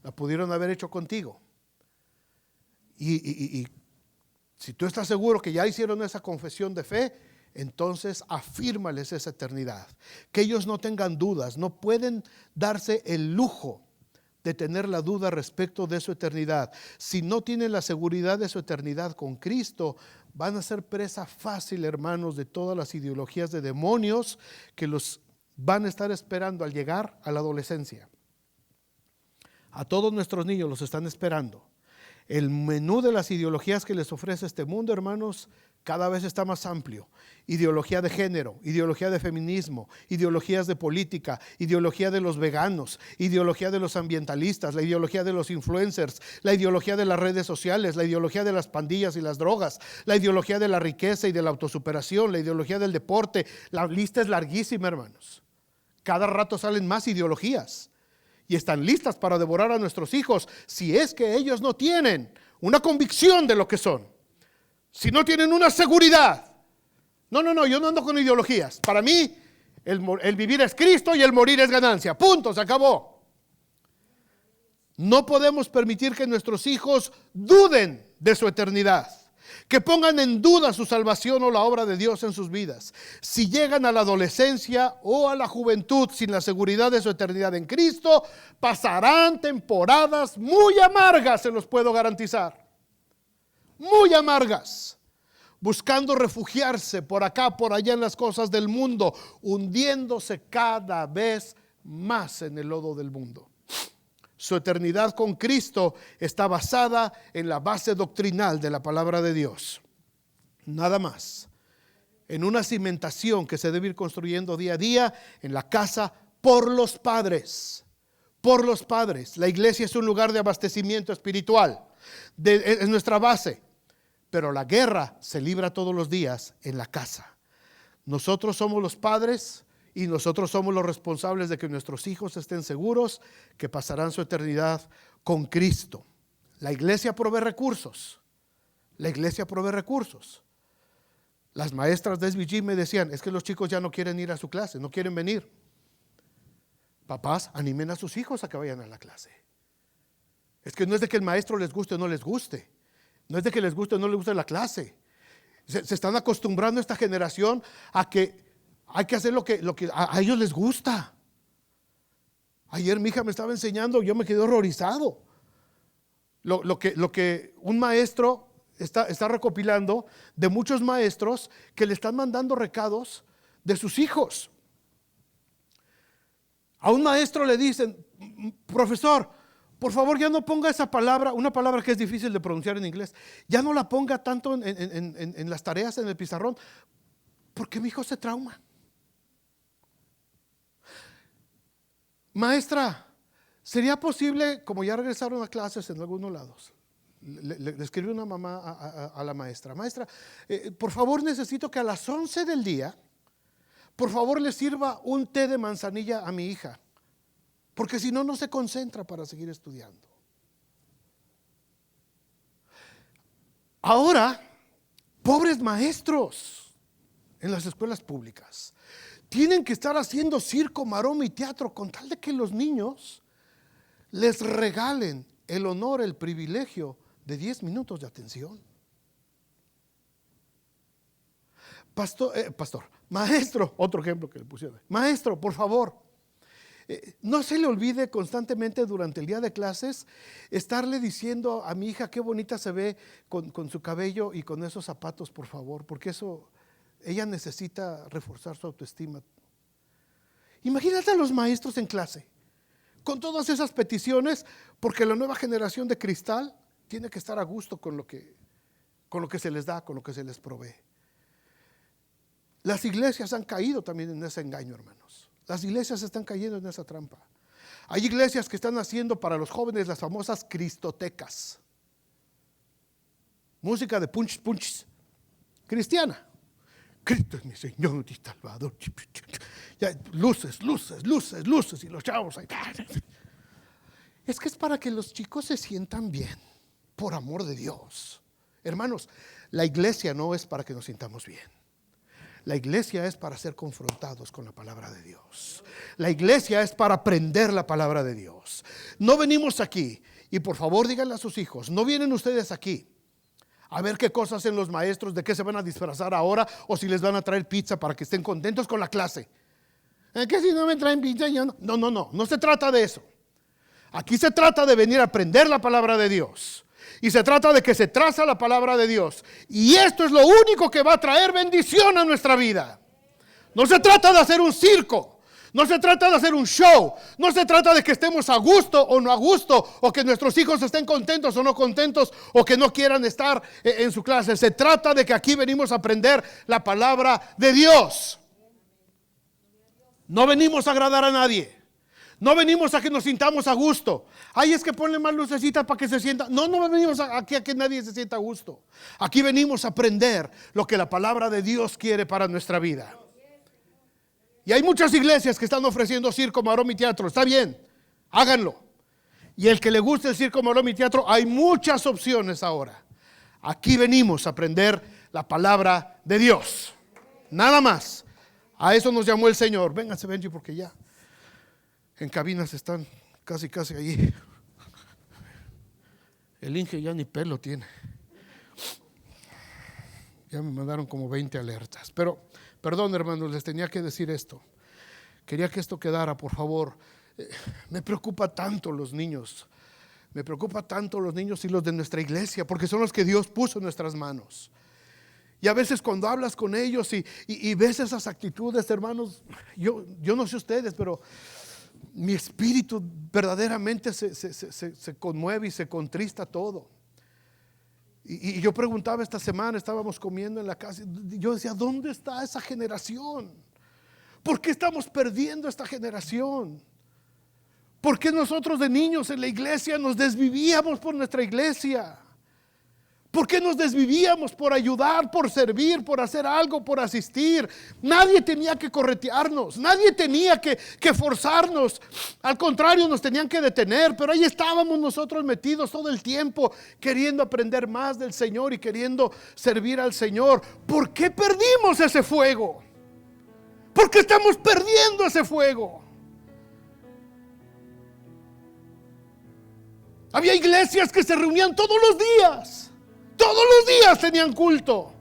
A: La pudieron haber hecho contigo. Y si tú estás seguro que ya hicieron esa confesión de fe, entonces afírmales esa eternidad. Que ellos no tengan dudas. No pueden darse el lujo de tener la duda respecto de su eternidad. Si no tienen la seguridad de su eternidad con Cristo, van a ser presa fácil, hermanos, de todas las ideologías de demonios que los van a estar esperando al llegar a la adolescencia. A todos nuestros niños los están esperando El menú de las ideologías que les ofrece este mundo, hermanos, cada vez está más amplio. Ideología de género, ideología de feminismo, ideologías de política, ideología de los veganos, ideología de los ambientalistas, la ideología de los influencers, la ideología de las redes sociales, la ideología de las pandillas y las drogas, la ideología de la riqueza y de la autosuperación, la ideología del deporte. La lista es larguísima, hermanos. Cada rato salen más ideologías y están listas para devorar a nuestros hijos si es que ellos no tienen una convicción de lo que son. Si no tienen una seguridad. No, yo no ando con ideologías. Para mí, el vivir es Cristo y el morir es ganancia. Punto, se acabó. No podemos permitir que nuestros hijos duden de su eternidad, que pongan en duda su salvación o la obra de Dios en sus vidas. Si llegan a la adolescencia o a la juventud sin la seguridad de su eternidad en Cristo, pasarán temporadas muy amargas, se los puedo garantizar. Muy amargas, buscando refugiarse por acá, por allá en las cosas del mundo, hundiéndose cada vez más en el lodo del mundo. Su eternidad con Cristo está basada en la base doctrinal de la palabra de Dios. Nada más. En una cimentación que se debe ir construyendo día a día en la casa por los padres. Por los padres. La iglesia es un lugar de abastecimiento espiritual. Es nuestra base. Pero la guerra se libra todos los días en la casa. Nosotros somos los padres y nosotros somos los responsables de que nuestros hijos estén seguros que pasarán su eternidad con Cristo. La iglesia provee recursos. La iglesia provee recursos. Las maestras de SBG me decían, es que los chicos ya no quieren ir a su clase, no quieren venir. Papás, animen a sus hijos a que vayan a la clase. Es que no es de que el maestro les guste o no les guste. No es de que les guste o no les guste la clase. Se están acostumbrando esta generación a que hay que hacer lo que a ellos les gusta. Ayer mi hija me estaba enseñando, yo me quedé horrorizado. Lo que un maestro está recopilando de muchos maestros que le están mandando recados de sus hijos. A un maestro le dicen, profesor, por favor ya no ponga esa palabra, una palabra que es difícil de pronunciar en inglés, ya no la ponga tanto en las tareas, en el pizarrón, porque mi hijo se trauma. Maestra, ¿sería posible, como ya regresaron a clases en algunos lados? Le escribió una mamá a la maestra, maestra, por favor necesito que a las 11 del día, por favor le sirva un té de manzanilla a mi hija. Porque si no, no se concentra para seguir estudiando. Ahora, pobres maestros en las escuelas públicas tienen que estar haciendo circo, maroma y teatro con tal de que los niños les regalen el honor, el privilegio de 10 minutos de atención. Maestro, otro ejemplo que le pusieron. Maestro, por favor, no se le olvide constantemente durante el día de clases estarle diciendo a mi hija qué bonita se ve con su cabello y con esos zapatos, por favor, porque eso, ella necesita reforzar su autoestima. Imagínate a los maestros en clase con todas esas peticiones, porque la nueva generación de cristal tiene que estar a gusto con lo que se les da, con lo que se les provee. Las iglesias han caído también en ese engaño, hermanos. Las iglesias están cayendo en esa trampa. Hay iglesias que están haciendo para los jóvenes las famosas cristotecas. Música de punch cristiana. Cristo es mi Señor y Salvador. Ya, luces y los chavos ahí. Es que es para que los chicos se sientan bien, por amor de Dios. Hermanos, la iglesia no es para que nos sintamos bien. La iglesia es para ser confrontados con la palabra de Dios. La iglesia es para aprender la palabra de Dios. No venimos aquí, y por favor díganle a sus hijos, no vienen ustedes aquí a ver qué cosas hacen los maestros, de qué se van a disfrazar ahora, o si les van a traer pizza para que estén contentos con la clase. ¿Qué si no me traen pizza? No se trata de eso. Aquí se trata de venir a aprender la palabra de Dios. Y se trata de que se traza la palabra de Dios. Y esto es lo único que va a traer bendición a nuestra vida. No se trata de hacer un circo. No se trata de hacer un show. No se trata de que estemos a gusto o no a gusto, o que nuestros hijos estén contentos o no contentos, o que no quieran estar en su clase. Se trata de que aquí venimos a aprender la palabra de Dios. No venimos a agradar a nadie. No venimos a que nos sintamos a gusto. Ay, es que ponle más lucecitas para que se sienta. No venimos aquí a que nadie se sienta a gusto. Aquí venimos a aprender lo que la palabra de Dios quiere para nuestra vida. Y hay muchas iglesias que están ofreciendo circo, maroma y teatro. Está bien, háganlo. Y el que le guste el circo, maroma y teatro, hay muchas opciones ahora. Aquí venimos a aprender la palabra de Dios. Nada más. A eso nos llamó el Señor. Vénganse, Benji, porque ya en cabinas están casi allí. El Inge ya ni pelo tiene. Ya me mandaron como 20 alertas. Pero, perdón, hermanos, les tenía que decir esto. Quería que esto quedara, por favor. Me preocupa tanto los niños. Me preocupa tanto los niños y los de nuestra iglesia, porque son los que Dios puso en nuestras manos. Y a veces cuando hablas con ellos y ves esas actitudes, hermanos, yo no sé ustedes, pero mi espíritu verdaderamente se conmueve y se contrista todo. Y yo preguntaba esta semana, estábamos comiendo en la casa, yo decía, ¿dónde está esa generación? ¿Por qué estamos perdiendo esta generación? ¿Por qué nosotros de niños en la iglesia nos desvivíamos por nuestra iglesia? ¿Por qué nos desvivíamos por ayudar, por servir, por hacer algo, por asistir? Nadie tenía que corretearnos, nadie tenía que forzarnos. Al contrario, nos tenían que detener, pero ahí estábamos nosotros metidos todo el tiempo, queriendo aprender más del Señor y queriendo servir al Señor. ¿Por qué perdimos ese fuego? ¿Por qué estamos perdiendo ese fuego? Había iglesias que se reunían todos los días. Todos los días tenían culto.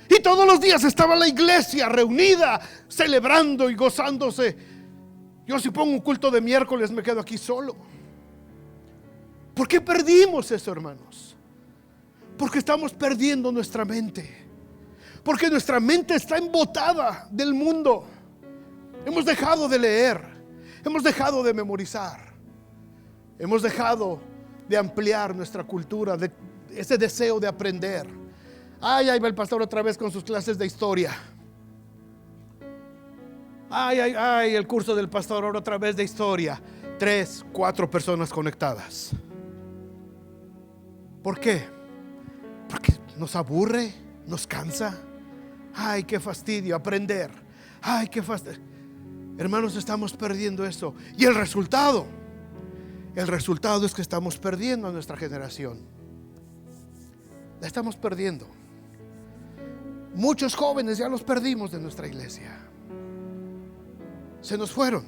A: Y todos los días estaba la iglesia reunida, celebrando y gozándose. Yo si pongo un culto de miércoles me quedo aquí solo. ¿Por qué perdimos eso, hermanos? Porque estamos perdiendo nuestra mente. Porque nuestra mente está embotada del mundo. Hemos dejado de leer. Hemos dejado de memorizar. Hemos dejado de ampliar nuestra cultura, de ese deseo de aprender. Ahí va el pastor otra vez con sus clases de historia. El curso del pastor ahora otra vez de historia. 3, 4 personas conectadas. ¿Por qué? Porque nos aburre, nos cansa. Ay, qué fastidio aprender. Ay, qué fastidio. Hermanos, estamos perdiendo eso. Y el resultado es que estamos perdiendo a nuestra generación. La estamos perdiendo. Muchos jóvenes ya los perdimos de nuestra iglesia. Se nos fueron.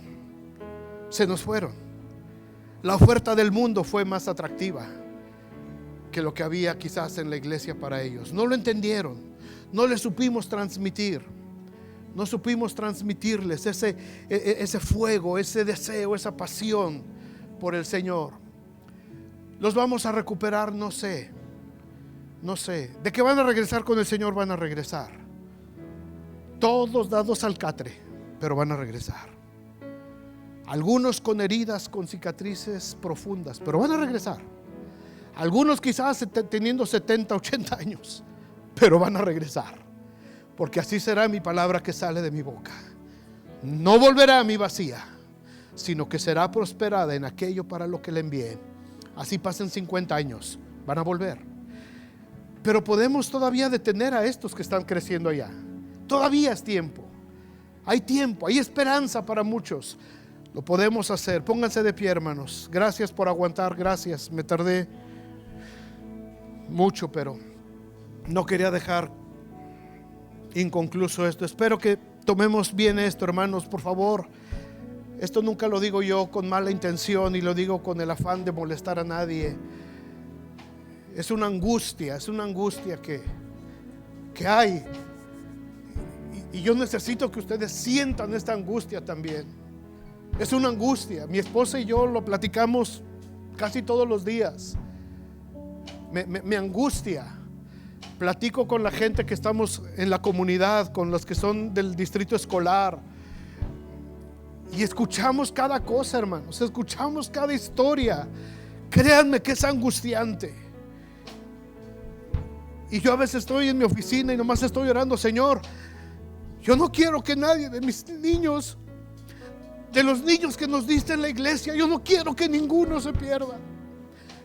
A: La oferta del mundo fue más atractiva que lo que había quizás en la iglesia para ellos. No lo entendieron. No les supimos transmitir. No supimos transmitirles ese fuego, ese deseo, esa pasión por el Señor. ¿Los vamos a recuperar? No sé. ¿De qué van a regresar con el Señor? Van a regresar. Todos dados al catre, pero van a regresar. Algunos con heridas, con cicatrices profundas, pero van a regresar. Algunos quizás teniendo 70, 80 años, pero van a regresar. Porque así será mi palabra que sale de mi boca. No volverá a mí vacía, sino que será prosperada en aquello para lo que le envié. Así pasen 50 años, van a volver. Pero podemos todavía detener a estos que están creciendo allá. Todavía es tiempo. Hay tiempo, hay esperanza para muchos. Lo podemos hacer. Pónganse de pie, hermanos. Gracias por aguantar, gracias. Me tardé mucho, pero no quería dejar inconcluso esto. Espero que tomemos bien esto, hermanos, por favor. Esto nunca lo digo yo con mala intención y lo digo con el afán de molestar a nadie. Es una angustia que hay. Y yo necesito que ustedes sientan esta angustia también. Es una angustia. Mi esposa y yo lo platicamos casi todos los días. Me angustia. Platico con la gente que estamos en la comunidad, con los que son del distrito escolar. Y escuchamos cada cosa, hermanos, escuchamos cada historia. Créanme que es angustiante. Y yo a veces estoy en mi oficina y nomás estoy orando: Señor, yo no quiero que nadie de mis niños, de los niños que nos diste en la iglesia, yo no quiero que ninguno se pierda.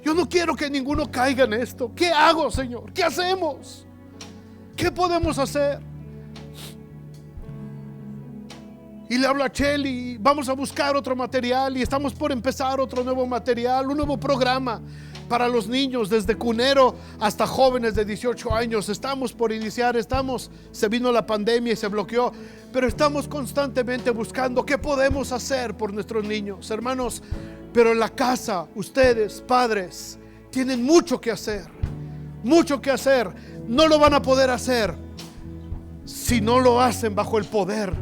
A: Yo no quiero que ninguno caiga en esto. ¿Qué hago, Señor? ¿Qué hacemos? ¿Qué podemos hacer? Y le hablo a Chely: vamos a buscar otro material, y estamos por empezar otro nuevo material, un nuevo programa para los niños, desde cunero hasta jóvenes de 18 años. Estamos por iniciar, se vino la pandemia y se bloqueó, pero estamos constantemente buscando qué podemos hacer por nuestros niños, hermanos. Pero en la casa, ustedes, padres, tienen mucho que hacer, mucho que hacer. No lo van a poder hacer si no lo hacen bajo el poder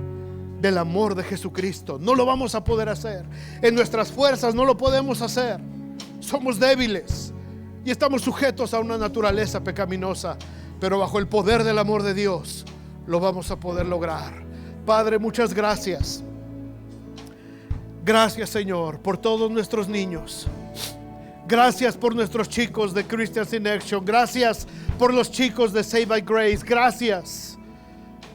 A: del amor de Jesucristo. No lo vamos a poder hacer en nuestras fuerzas, no lo podemos hacer. Somos débiles y estamos sujetos a una naturaleza pecaminosa, pero bajo el poder del amor de Dios lo vamos a poder lograr. Padre, muchas gracias. Gracias, Señor, por todos nuestros niños. Gracias por nuestros chicos de Christians in Action. Gracias por los chicos de Save by Grace. Gracias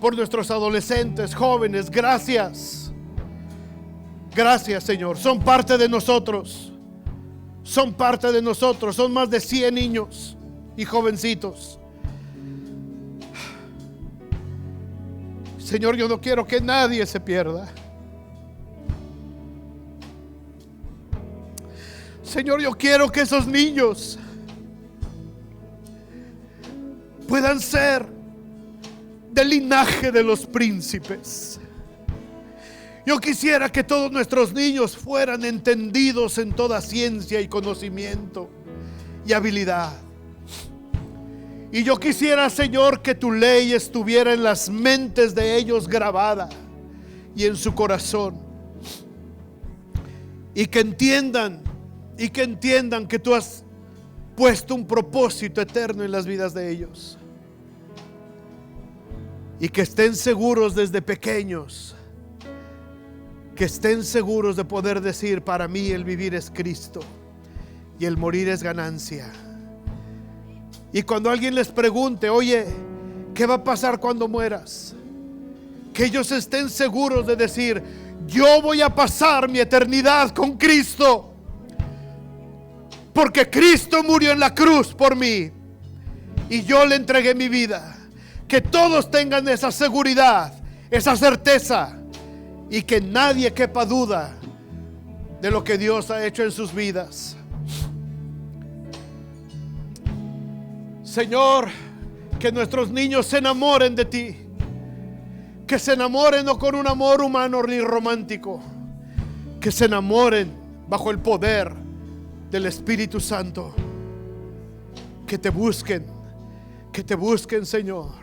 A: por nuestros adolescentes, jóvenes. Gracias. Gracias, Señor. Son parte de nosotros. Son parte de nosotros. Son más de 100 niños y jovencitos. Señor, yo no quiero que nadie se pierda. Señor, yo quiero que esos niños puedan ser del linaje de los príncipes. Yo quisiera que todos nuestros niños fueran entendidos en toda ciencia y conocimiento y habilidad. Y yo quisiera, Señor, que tu ley estuviera en las mentes de ellos grabada y en su corazón. Y que entiendan que tú has puesto un propósito eterno en las vidas de ellos. Y que estén seguros desde pequeños, que estén seguros de poder decir: para mí el vivir es Cristo y el morir es ganancia. Y cuando alguien les pregunte: oye, ¿qué va a pasar cuando mueras?, que ellos estén seguros de decir: yo voy a pasar mi eternidad con Cristo, porque Cristo murió en la cruz por mí y yo le entregué mi vida. Que todos tengan esa seguridad, esa certeza, y que nadie quepa duda de lo que Dios ha hecho en sus vidas. Señor, que nuestros niños se enamoren de ti, que se enamoren no con un amor humano ni romántico, que se enamoren bajo el poder del Espíritu Santo. Que te busquen, Señor.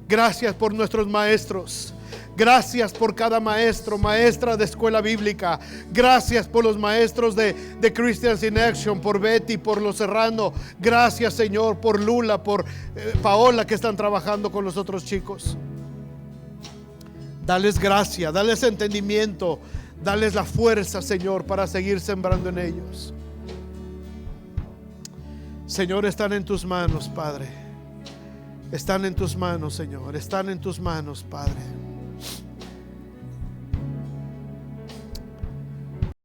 A: Gracias por nuestros maestros. Gracias por cada maestro, maestra de escuela bíblica. Gracias por los maestros de Christians in Action, por Betty, por los Serrano. Gracias, Señor, por Lula, por Paola, que están trabajando con los otros chicos. Dales gracia, dales entendimiento, dales la fuerza, Señor, para seguir sembrando en ellos. Señor, están en tus manos, Padre. Están en tus manos, Señor. Están en tus manos, Padre.